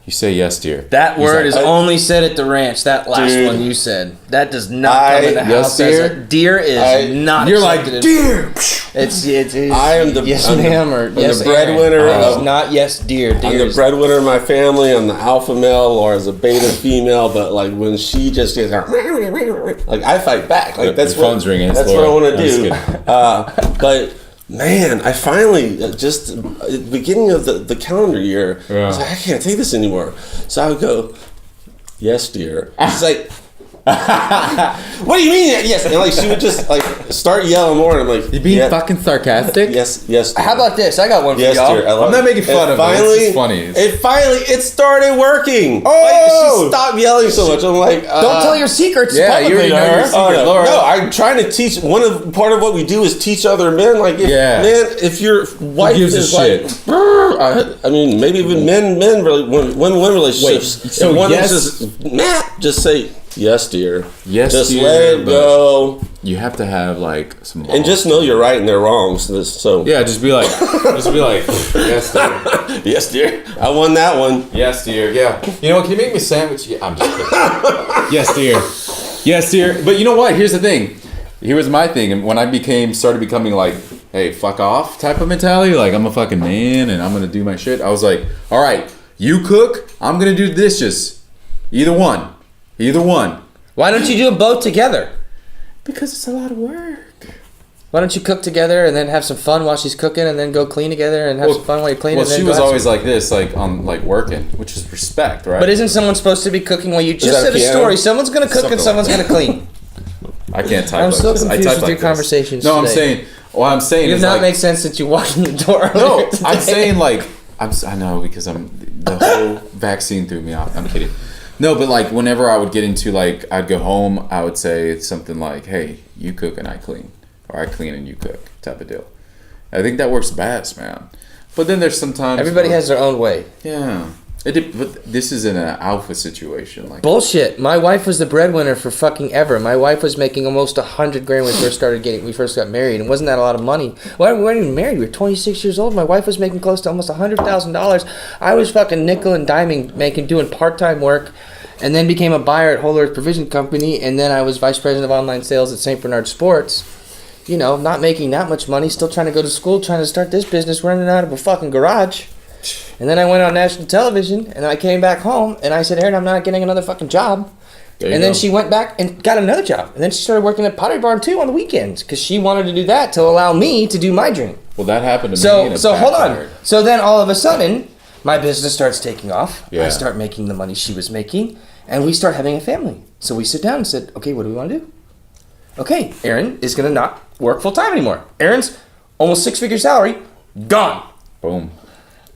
"You say yes, dear." That He's word like, is I- only said at the ranch. That last Dude. one you said. That does not come in the Yes, house as a dear. deer is I- not. You're like, accepted in- "Dear." It's I am the- yes, I'm the- ma'am, or I'm the yes, breadwinner Aaron. of- It's not yes, dear. I'm Deer the is- breadwinner of my family. I'm the alpha male or as a beta female. But like when she just gets like I fight back. Like that's Your what phone's ringing. It's That's what I Laura. want to I'm just do. kidding. But man, I finally just at the beginning of the calendar year. I was Yeah. like, I can't take this anymore. So I would go, "Yes, dear." She's like, "What do you mean? Yes?" And like she would just like start yelling more, and I'm like, You being "Yeah, fucking sarcastic? yes, yes." Dear. How about this? I got one for Yes, y'all. dear. I love I'm not it. making fun And of it. It's just funny. It started working. Oh! Like, she stopped yelling so much. I'm like, Don't tell your secrets. Yeah, publicly you already to know her. your secret. no, Laura. no, I'm trying to teach. Part of what we do is teach other men. Like, if, Yeah. man, if your wife gives a is shit? like, "Brr," I mean, maybe even men really, women relationships. Wait, so if one yes- is just say yes, dear. Yes, just dear, let it but- go, You have to have like some. and just know you're right and they're wrong. So Yeah, just be like, yes, dear. yes, dear. I won that one. Yes, dear. Yeah. You know what? Can you make me a sandwich? Yeah, I'm just kidding. Yes, dear. Yes, dear. But you know what? Here's the thing. Here was my thing, and when I started becoming like, hey, fuck off type of mentality, like I'm a fucking man and I'm gonna do my shit. I was like, all right, you cook, I'm gonna do dishes. Either one. Why don't you do them both together? Because it's a lot of work. Why don't you cook together and then have some fun while she's cooking, and then go clean together and have some fun while you're cleaning? Well, and then she go was have always some- like this, like on like working, which is respect, right? But isn't someone supposed to be cooking while you just that a said a piano? story? Someone's gonna cook and Something someone's like gonna clean. I can't type I'm like so this. I confused type with like your this. conversations No, I'm today. saying. What I'm saying You is have not like, make sense since you walked in the door. No, earlier I'm today. saying like I know because the whole vaccine threw me off. I'm kidding. No, but like whenever I would get into like I'd go home, I would say something like, "Hey, you cook and I clean," or "I clean and you cook," type of deal. I think that works best, man. But then there's sometimes Everybody has their own way. yeah. But this is in an alpha situation, like Bullshit. My wife was the breadwinner for fucking ever. My wife was making almost $100,000 when we first got married, and wasn't that a lot of money? Well, we weren't even married. We were 26 years old. My wife was making close to almost $100,000. I was fucking nickel and diming, doing part-time work, and then became a buyer at Whole Earth Provision Company, and then I was vice president of online sales at St. Bernard Sports. You know, not making that much money, still trying to go to school, trying to start this business, running out of a fucking garage. And then I went on national television, and I came back home, and I said, Erin, I'm not getting another fucking job. There you And then go. she went back and got another job. And then she started working at Pottery Barn too on the weekends, because she wanted to do that to allow me to do my dream. well, that happened to me. So and it so hold on. backfired. So then all of a sudden, my business starts taking off. Yeah. I start making the money she was making, and we start having a family. So we sit down and said, okay, what do we want to do? Okay, Erin is going to not work full time anymore. Erin's almost 6-figure salary, gone. Boom.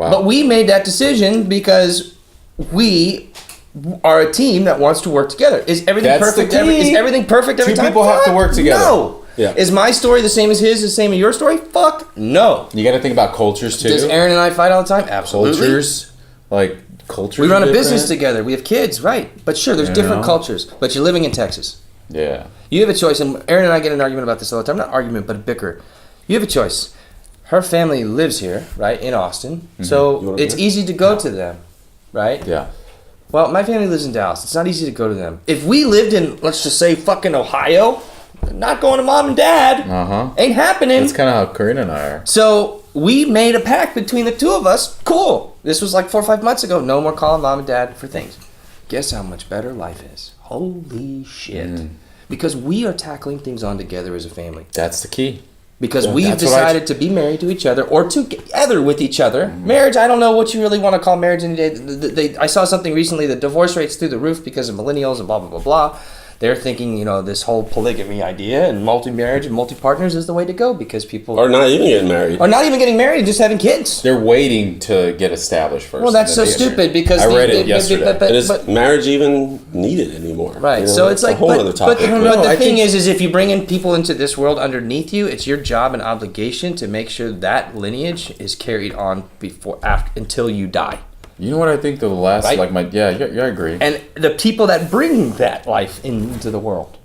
Wow. But we made that decision because we are a team that wants to work together. Is everything That's the perfect? Is key. everything perfect every Two time? people have to Fuck work together. No. Yeah. Is my story the same as his? The same as your story? Fuck no. You got to think about cultures too. Does Aaron and I fight all the time? Absolutely. Cultures, like cultures. We run are a business different. together. We have kids, right? But sure, there's You different know? cultures. But you're living in Texas. Yeah. You have a choice, and Aaron and I get an argument about this all the time. Not argument, but a bicker. You have a choice. Her family lives here, right, in Austin. You So wanna it's hear? easy to go to them, right? Yeah. Well, my family lives in Dallas. It's not easy to go to them. If we lived in, let's just say, fucking Ohio, not going to mom and dad. Ain't happening. That's kind of how Karina and I are. So we made a pact between the two of us. Cool. This was like 4 or 5 months ago. No more calling mom and dad for things. Guess how much better life is? Holy shit. Because we are tackling things on together as a family. That's the key. Because Yeah, we've that's what I- decided to be married to each other or together with each other. Marriage, I don't know what you really want to call marriage any day. I saw something recently, the divorce rate's through the roof because of millennials and blah, blah, blah, blah. They're thinking, this whole polygamy idea and multi-marriage and multi-partners is the way to go because people Or not even getting married. are not even getting married and just having kids. They're waiting to get established first. Well, that's and so then they get stupid married. because I read it yesterday. And is marriage even needed anymore? Right, so it's a like, whole other topic. but the I thing think- is if you bring in people into this world underneath you, it's your job and obligation to make sure that lineage is carried on until you die. You know what I think the last, Right? yeah, I agree. And the people that bring that life into the world,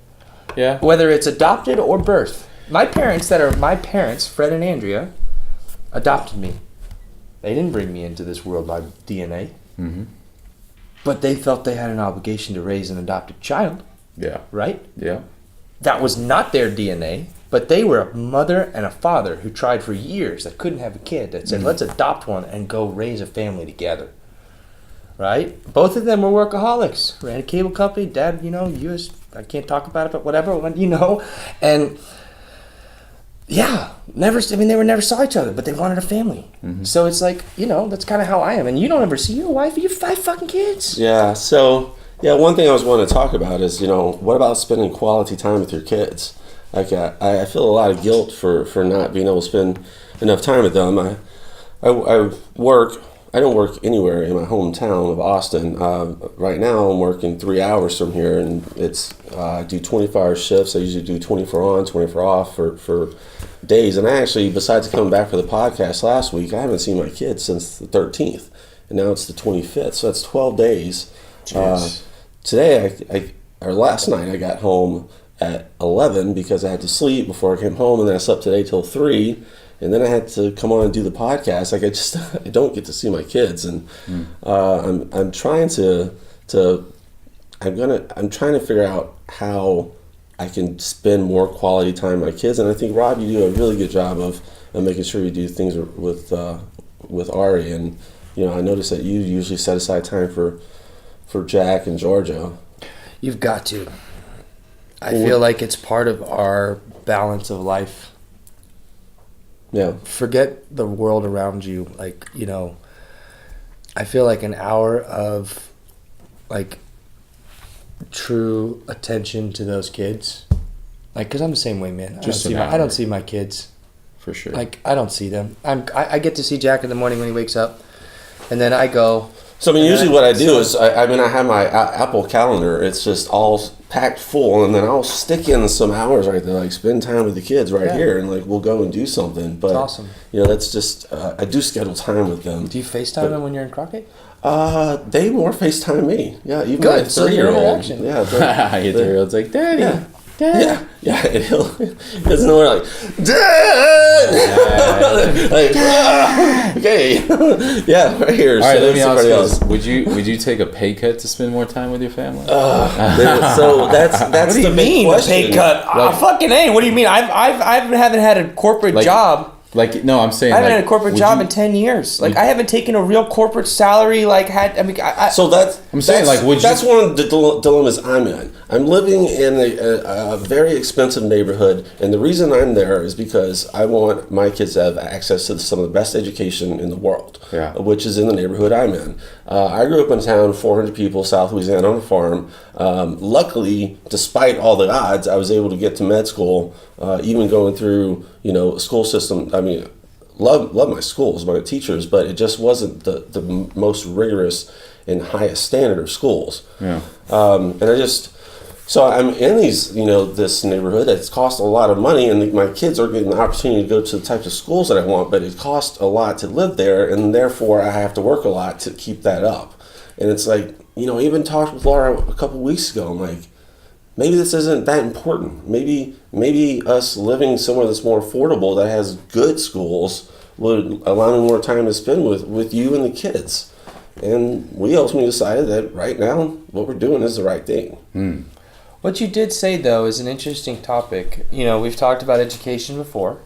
Yeah. whether it's adopted or birth. My parents, Fred and Andrea, adopted me. They didn't bring me into this world by DNA. Mm-hmm. But they felt they had an obligation to raise an adopted child, Yeah. right? Yeah. That was not their DNA, but they were a mother and a father who tried for years that couldn't have a kid, that said, let's adopt one and go raise a family together. Right? Both of them were workaholics. Ran a cable company. Dad, US, I can't talk about it, but whatever, And yeah, they never saw each other, but they wanted a family. Mm-hmm. So it's like, that's kind of how I am. And you don't ever see your wife, you have 5 fucking kids. Yeah, so, one thing I was wanting to talk about is, what about spending quality time with your kids? Like, I feel a lot of guilt for not being able to spend enough time with them. I don't work anywhere in my hometown of Austin. Right now, I'm working 3 hours from here, and I do 24-hour shifts. I usually do 24 on, 24 off for days. And I actually, besides coming back for the podcast last week, I haven't seen my kids since the 13th, and now it's the 25th. So that's 12 days. Today, last night, I got home at 11 because I had to sleep before I came home, and then I slept today till 3. And then I had to come on and do the podcast. Like I don't get to see my kids, and I'm trying I'm trying to figure out how I can spend more quality time with my kids. And I think Rob, you do a really good job of making sure you do things with Ari. And I noticed that you usually set aside time for Jack and Georgia. You've got to. I feel like it's part of our balance of life. Yeah. Forget the world around you. I feel like an hour of true attention to those kids. Because I'm the same way, man. I don't see my kids. For sure. I don't see them. I get to see Jack in the morning when he wakes up, and then I go. So usually what I do is I have my Apple Calendar. It's just all packed full, and then I'll stick in some hours right there, spend time with the kids here, and we'll go and do something. But That's awesome. That's just I do schedule time with them. Do you FaceTime them when you're in Crockett? They more FaceTime me. Yeah, even Good, my so your 3-year-old. interaction. Yeah, Your 3-year-old's like, Daddy. Yeah. Dad. Yeah, and he doesn't know where Dad. Okay, yeah, right here. All right, let me ask you else. this. Would you take a pay cut to spend more time with your family? So that's What do you the big mean question. a pay cut? Fucking A. What do you mean? I haven't had a corporate job. No, I'm saying I haven't had a corporate job in 10 years. I haven't taken a real corporate salary. So I'm saying, would you? That's one of the dilemmas I'm in. I'm living in a very expensive neighborhood, and the reason I'm there is because I want my kids to have access to some of the best education in the world, which is in the neighborhood I'm in. I grew up in a town, 400 people, South Louisiana, on a farm. Luckily, despite all the odds, I was able to get to med school, even going through, school system. love my schools, my teachers, but it just wasn't the most rigorous and highest standard of schools. Yeah. And so I'm in this neighborhood that's cost a lot of money, and my kids are getting the opportunity to go to the types of schools that I want, but it costs a lot to live there, and therefore I have to work a lot to keep that up. And it's like, I even talked with Laura a couple weeks ago. I'm like, maybe this isn't that important. Maybe us living somewhere that's more affordable, that has good schools, would allow me more time to spend with you and the kids. And we ultimately decided that right now what we're doing is the right thing. What you did say, though, is an interesting topic. We've talked about education before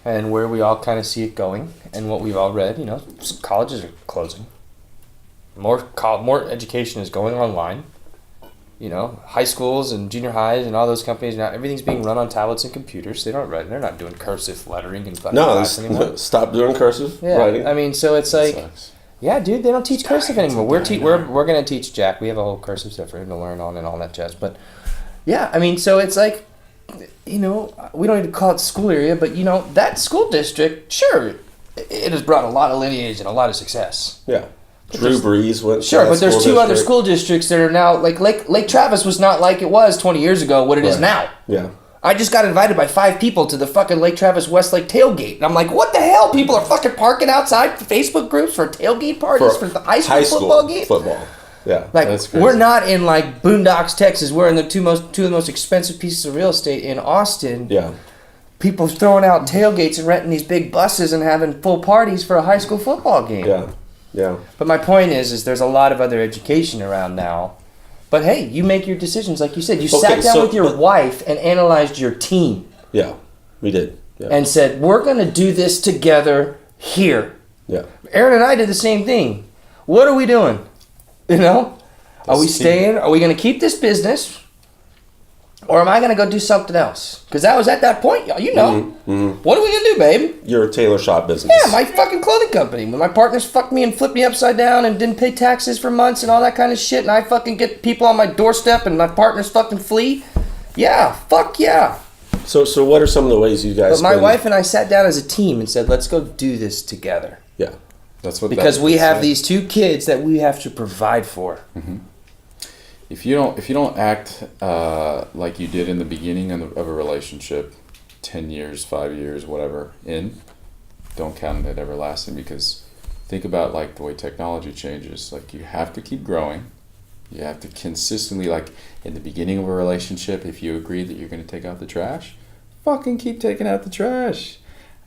and where we all kind of see it going and what we've all read. Colleges are closing. More education is going online. High schools and junior highs and all those companies now, everything's being run on tablets and computers. They're not doing cursive lettering and fucking class anymore. Stop doing cursive writing. I mean, so it's like, Sucks. yeah, dude, they don't teach cursive anymore. We're gonna teach Jack. We have a whole cursive stuff for him to learn on and all that jazz. But yeah, I mean, so it's like, we don't need to call it school area, but that school district, sure, it has brought a lot of lineage and a lot of success. Yeah. Drew Brees went. Sure, but there's two other school districts that are now like Lake Travis was not like it was 20 years ago. What it is now. Yeah. I just got invited by 5 people to the fucking Lake Travis Westlake tailgate, and I'm like, what the hell? People are fucking parking outside Facebook groups for tailgate parties for the high school football game. Yeah. Like, That's crazy. we're not in like Boondocks, Texas. We're in the two of the most expensive pieces of real estate in Austin. Yeah. People throwing out tailgates and renting these big buses and having full parties for a high school football game. Yeah. Yeah. But my point is there's a lot of other education around now. But hey, you make your decisions, like you said. You sat down with your wife and analyzed your team. Yeah, we did. Yeah. And said, we're going to do this together here. Yeah. Aaron and I did the same thing. What are we doing? Are we staying? Are we going to keep this business? Or am I going to go do something else? Because that was at that point, What are we going to do, babe? Your tailor shop business. Yeah, my fucking clothing company. When my partners fucked me and flipped me upside down and didn't pay taxes for months and all that kind of shit, and I fucking get people on my doorstep and my partners fucking flee. Yeah, fuck yeah. So what are some of the ways you guys? But my wife and I sat down as a team and said, let's go do this together. Yeah. That's what. Because we have these 2 kids that we have to provide for. Mm-hmm. If you don't act like you did in the beginning of a relationship, 10 years, 5 years, whatever, don't count it everlasting, because think about like the way technology changes. Like, you have to keep growing. You have to consistently, like in the beginning of a relationship, if you agree that you're going to take out the trash, fucking keep taking out the trash.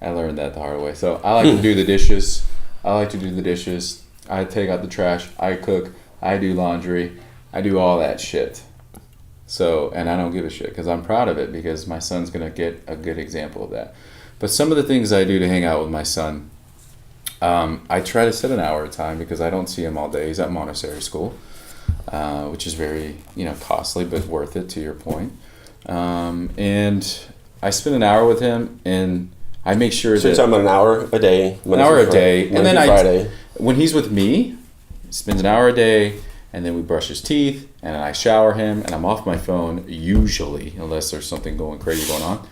I learned that the hard way. So I like to do the dishes. I take out the trash. I cook. I do laundry. I do all that shit. So, and I don't give a shit because I'm proud of it, because my son's going to get a good example of that. But some of the things I do to hang out with my son, I try to set an hour at a time because I don't see him all day. He's at Montessori school, which is very, costly, but worth it, to your point. And I spend an hour with him, and I make sure So you're talking about an hour a day. And then when he's with me, he spends an hour a day, and then we brush his teeth, and I shower him, and I'm off my phone, usually, unless there's something crazy going on.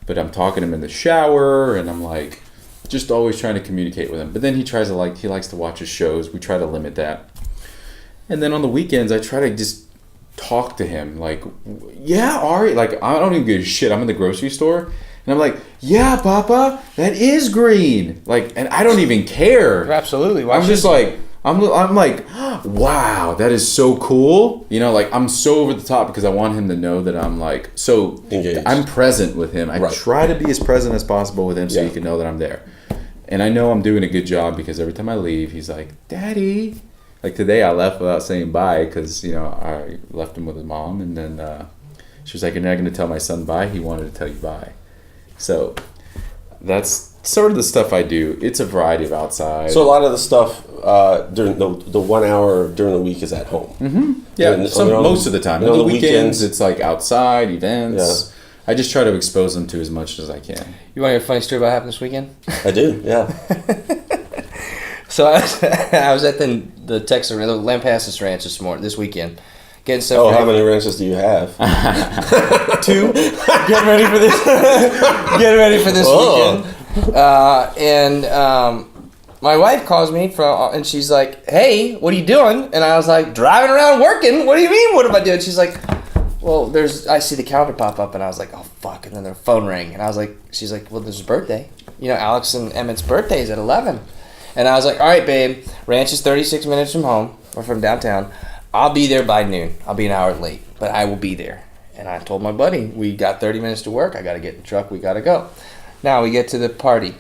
But I'm talking to him in the shower, and I'm like, just always trying to communicate with him. But then he likes to watch his shows. We try to limit that. And then on the weekends, I try to just talk to him. Like, yeah, Ari, like, I don't even give a shit. I'm in the grocery store, and I'm like, yeah, Papa, that is green. Like, and I don't even care. Absolutely. I'm just like, I'm like, wow, that is so cool. Like, I'm so over the top because I want him to know that I'm like so engaged. I'm present with him. I Right. try to be as present as possible with him so he can know that I'm there. And I know I'm doing a good job because every time I leave, he's like, Daddy. Like today, I left without saying bye because, I left him with his mom. And then she was like, you're not going to tell my son bye? He wanted to tell you bye. So that's sort of the stuff I do. It's a variety of outside. So a lot of the stuff during the 1 hour during the week is at home. Mm-hmm. Yeah, most of the time. On the weekends, it's like outside events. Yeah. I just try to expose them to as much as I can. You want to hear a funny story about what happened this weekend? I do, yeah. So I was at the Texas, the Lampasas Ranch this weekend. Getting stuff Oh, ready. how many ranches do you have? 2. Getting ready for this. Getting ready for this Whoa. weekend. My wife calls me and she's like, "Hey, what are you doing?" And I was like, "Driving around working." "What do you mean? What am I doing?" She's like, "Well, I see the calendar pop up," and I was like, "Oh fuck!" And then their phone rang, and I was like, "She's like, well, there's a birthday. You know, Alex and Emmett's birthday is at 11." And I was like, "All right, babe. Ranch is 36 minutes from home or from downtown. I'll be there by noon. I'll be an hour late, but I will be there." And I told my buddy, "We got 30 minutes to work. I got to get in the truck. We got to go." Now we get to the party.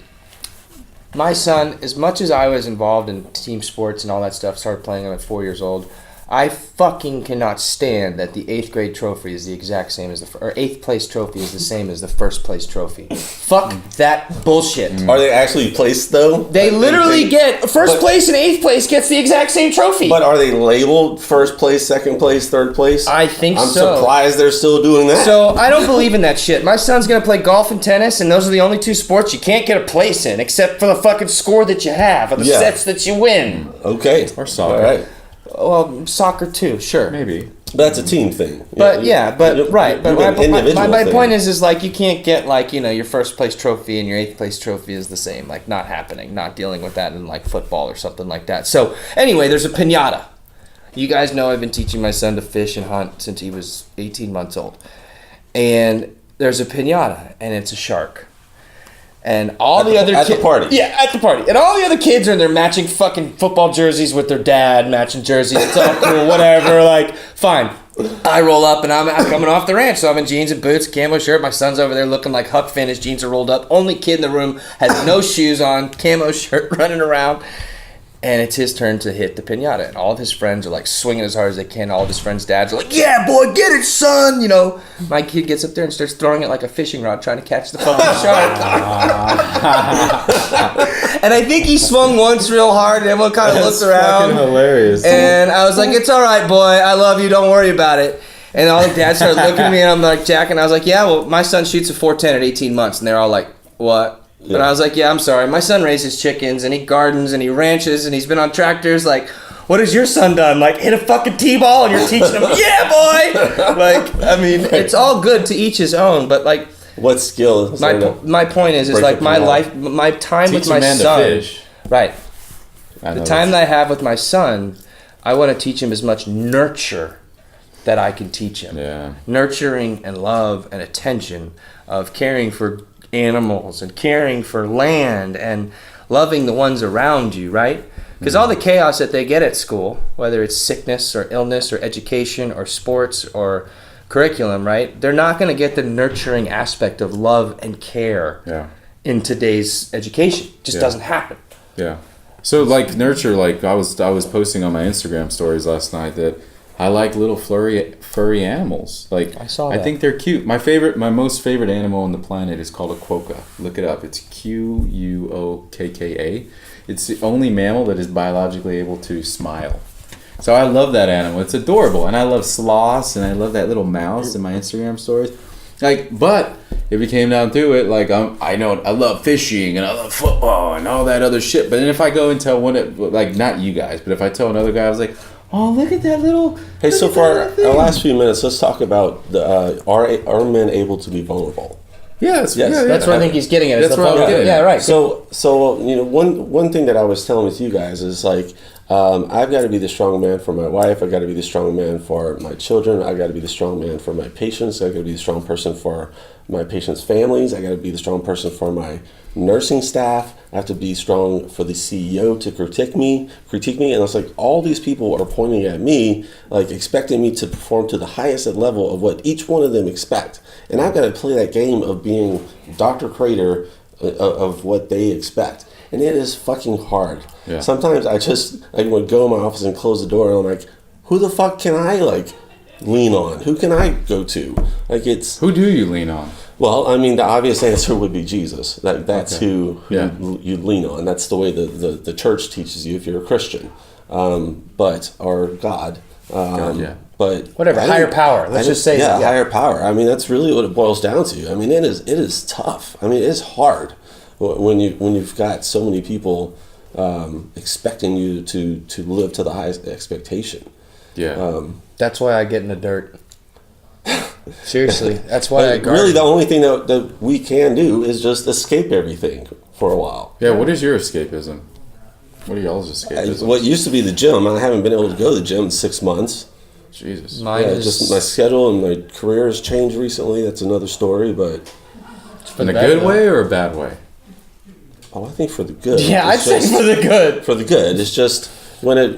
My son, as much as I was involved in team sports and all that stuff, started playing them at 4 years old, I fucking cannot stand that the 8th grade trophy is the exact same as or 8th place trophy is the same as the 1st place trophy. Fuck that bullshit. Are they actually placed though? They literally get first place and 8th place gets the exact same trophy. But are they labeled first place, 2nd place, 3rd place? I think I'm so. surprised they're still doing that. So I don't believe in that shit. My son's gonna play golf and tennis, and those are the only 2 sports you can't get a place in, except for the fucking score that you have or the sets that you win. Okay. Or soccer. All right. Well, soccer too, sure. Maybe. But that's a team thing. But my point is, is like you can't get like, you know, your first place trophy and your 8th place trophy is the same. Like not happening. Not dealing with that in like football or something like that. So anyway, there's a piñata. You guys know I've been teaching my son to fish and hunt since he was 18 months old. And there's a piñata and it's a shark. And all the other kids... At the party. Yeah, at the party. And all the other kids are in their matching fucking football jerseys with their dad, matching jerseys. It's all cool, whatever. Like, fine. I roll up and I'm coming off the ranch. So I'm in jeans and boots, camo shirt. My son's over there looking like Huck Finn. His jeans are rolled up. Only kid in the room has no shoes on, camo shirt, running around. And it's his turn to hit the piñata. And all of his friends are like swinging as hard as they can. All of his friends' dads are like, "Yeah, boy, get it, son." You know, my kid gets up there and starts throwing it like a fishing rod, trying to catch the fucking shark. And I think he swung once real hard, and everyone kind of looked around. Fucking hilarious. And I was like, "It's all right, boy. I love you. Don't worry about it." And all the dads started looking at me, and I'm like, "Jack," and I was like, "Yeah, well, my son shoots a .410 at 18 months." And they're all like, "What?" Yeah. And I was like, "Yeah, I'm sorry. My son raises chickens and he gardens and he ranches and he's been on tractors. Like, what has your son done? Like, hit a fucking T-ball and you're teaching him, yeah, boy!" Like, I mean, it's all good to each his own, but like... What skill? My point is like my life, my time with my son... Fish. Right. The time that I have with my son, I want to teach him as much nurture that I can teach him. Yeah. Nurturing and love and attention of caring for animals and caring for land and loving the ones around you, right? Because all the chaos that they get at school, whether it's sickness or illness or education or sports or curriculum, right? They're not going to get the nurturing aspect of love and care in today's education. It just doesn't happen. Yeah. So like nurture, like I was posting on my Instagram stories last night that I like little furry animals. Like I saw that. I think they're cute. My most favorite animal on the planet is called a quokka. Look it up. It's Quokka. It's the only mammal that is biologically able to smile. So I love that animal. It's adorable, and I love sloths, and I love that little mouse in my Instagram stories. Like, but if it came down to it, like I know I love fishing and I love football and all that other shit. But then if I go and tell not you guys, but if I tell another guy, I was like, "Oh, look at that little." Hey, so for our last few minutes, let's talk about are men able to be vulnerable? Yes. That's what I think he's getting at. That's what I'm getting at. Yeah, right. So you know, one thing that I was telling with you guys is like, I've got to be the strong man for my wife. I've got to be the strong man for my children. I've got to be the strong man for my patients. I've got to be the strong person for my patients' families. I got to be the strong person for my nursing staff. I have to be strong for the CEO to critique me. And it's like all these people are pointing at me, like expecting me to perform to the highest level of what each one of them expect. And I've got to play that game of being Dr. Crater of what they expect. And it is fucking hard. Yeah. Sometimes I just would go in my office and close the door and I'm like, who the fuck can I lean on? Who can I go to? Who do you lean on? Well, I mean, the obvious answer would be Jesus. That's who you lean on. That's the way the church teaches you if you're a Christian, or God. But whatever, higher power. Let's just say that. Higher power. I mean, that's really what it boils down to. I mean, it is tough. I mean, it's hard when you've got so many people expecting you to live to the highest expectation. Yeah. That's why I get in the dirt. Seriously, that's why I guard. Really, the only thing that we can do is just escape everything for a while. Yeah, what is your escapism? What are y'all's escapism? What used to be the gym, I haven't been able to go to the gym in 6 months. Jesus. Mine Yeah, is just my schedule and my career has changed recently. That's another story, but In a good way or a bad way? I think for the good. Yeah, It's I'd say for the good. for the good. It's just whenever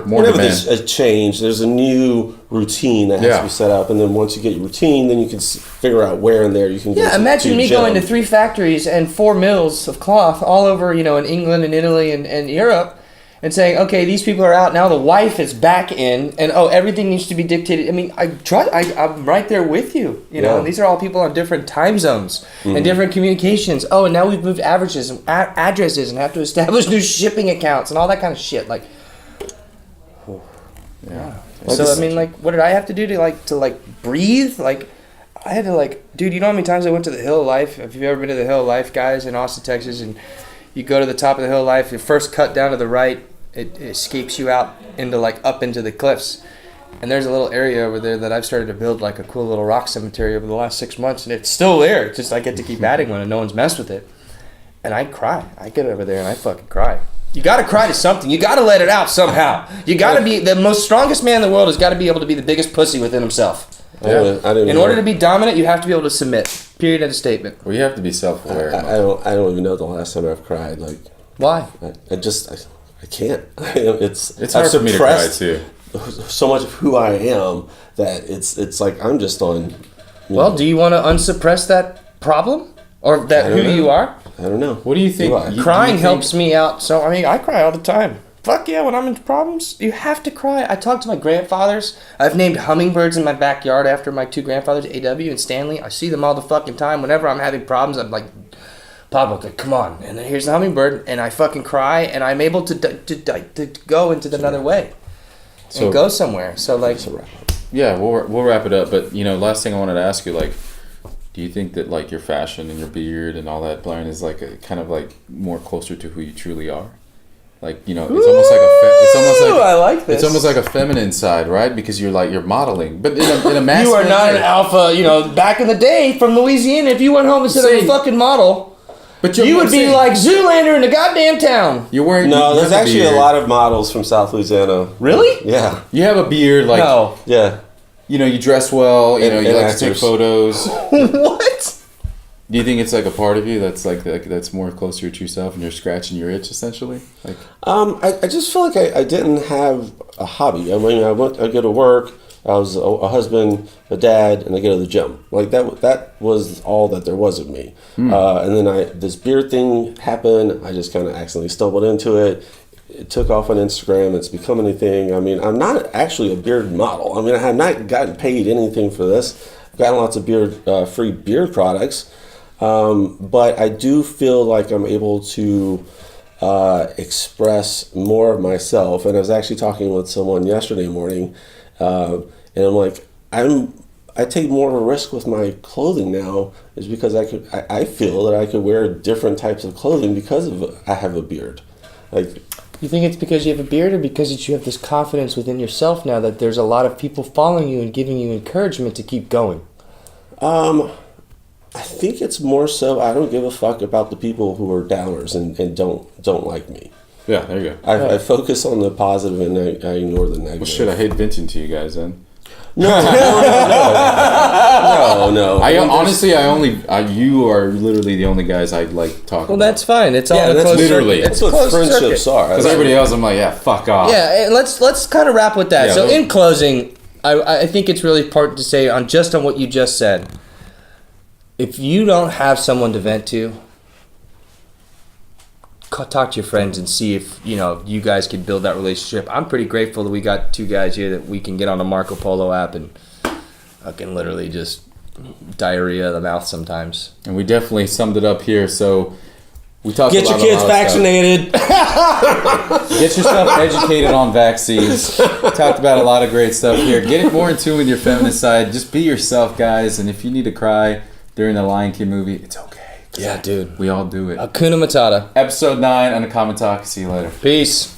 time. More there's demand. a change, there's a new routine that has Yeah. to be set up, and then once you get your routine, then you can figure out where in there you can. Yeah, go imagine to me gym. going to 3 factories and 4 mills of cloth all over, in England and Italy and Europe, and saying, okay, these people are out now. The wife is back in, and everything needs to be dictated. I mean, I'm right there with you. Yeah. These are all people on different time zones and different communications. Oh, and now we've moved addresses and have to establish new shipping accounts and all that kind of shit. Like, Yeah. so I mean, like, what did I have to do to breathe? Like, I had to dude. You know how many times I went to the Hill of Life? Have you ever been to the Hill of Life, guys, in Austin, Texas? And you go to the top of the Hill of Life. Your first cut down to the right, it escapes you out into up into the cliffs. And there's a little area over there that I've started to build a cool little rock cemetery over the last 6 months, and it's still there. It's just I get to keep adding one, and no one's messed with it. And I cry. I get over there and I fucking cry. You got to cry to something. You got to let it out somehow. You got to be the most strongest man in the world. Has got to be able to be the biggest pussy within himself. I didn't In order to be dominant, you have to be able to submit. Period. End of statement. Well, you have to be self-aware. I don't even know the last time I've cried. Why? I can't. It's hard I've for me to cry suppressed too. so much of who I am that it's like I'm just on. Well, do you want to unsuppress that problem or I that don't who know. you are? I don't know. What do you think? Do I? Do you Crying think- helps me out. So I cry all the time. Fuck yeah, when I'm in problems, you have to cry. I talk to my grandfathers. I've named hummingbirds in my backyard after my 2 grandfathers, A.W. and Stanley. I see them all the fucking time. Whenever I'm having problems, I'm like, Papa, come on. And then here's the hummingbird, and I fucking cry, and I'm able to go into another way and go somewhere. So It's a wrap. Yeah, we'll wrap it up. But last thing I wanted to ask you, do you think that your fashion and your beard and all that, Brian, is kind of more closer to who you truly are? It's almost like I like this. It's almost like a feminine side, right? Because you're modeling, but in a masculine. You are not an way. alpha. Back in the day from Louisiana, if you went home instead of a fucking model, But you would be like Zoolander in the goddamn town. You're wearing. No, you there's have actually a beard. lot of models from South Louisiana. Really? Yeah, You have a beard, No. yeah. you dress well. You And like to take actors. photos. What? Do you think it's a part of you that's more close to your true self, and you're scratching your itch essentially? I just feel like I didn't have a hobby. I mean, I go to work. I was a husband, a dad, and I go to the gym. That was all that there was of me. And then this beard thing happened. I just kind of accidentally stumbled into it. It took off on Instagram. It's become anything. I mean, I'm not actually a beard model. I mean, I have not gotten paid anything for this. I've gotten lots of free beard products. But I do feel like I'm able to express more of myself. And I was actually talking with someone yesterday morning, and I'm like, I take more of a risk with my clothing now, is because I feel that I could wear different types of clothing because I have a beard. You think it's because you have a beard, or because you have this confidence within yourself now that there's a lot of people following you and giving you encouragement to keep going? I think it's more so I don't give a fuck about the people who are downers and don't like me. Yeah, there you go. I focus on the positive and I ignore the negative. Well, shit, I hate venting to you guys then. No. You are literally the only guys I talking Well, about. that's fine. It's all Yeah, a that's closed literally- circuit. It's That's a what closed friendships circuit. are. Because everybody else, I'm like, yeah, fuck off. Yeah, and let's kind of wrap with that. Yeah, So but- in closing, I think it's really important to say on what you just said. If you don't have someone to vent to, talk to your friends and see if you guys can build that relationship. I'm pretty grateful that we got 2 guys here that we can get on a Marco Polo app and I can literally just diarrhea of the mouth sometimes. And we definitely summed it up here. So we talked Get your about kids a lot of stuff. vaccinated. Get yourself educated on vaccines. Talked about a lot of great stuff here. Get it more in tune with your feminine side. Just be yourself, guys. And if you need to cry during the Lion King movie, it's okay. Yeah, dude. We all do it. Hakuna Matata. Episode 9 UnCommon Talk. See you later. Peace.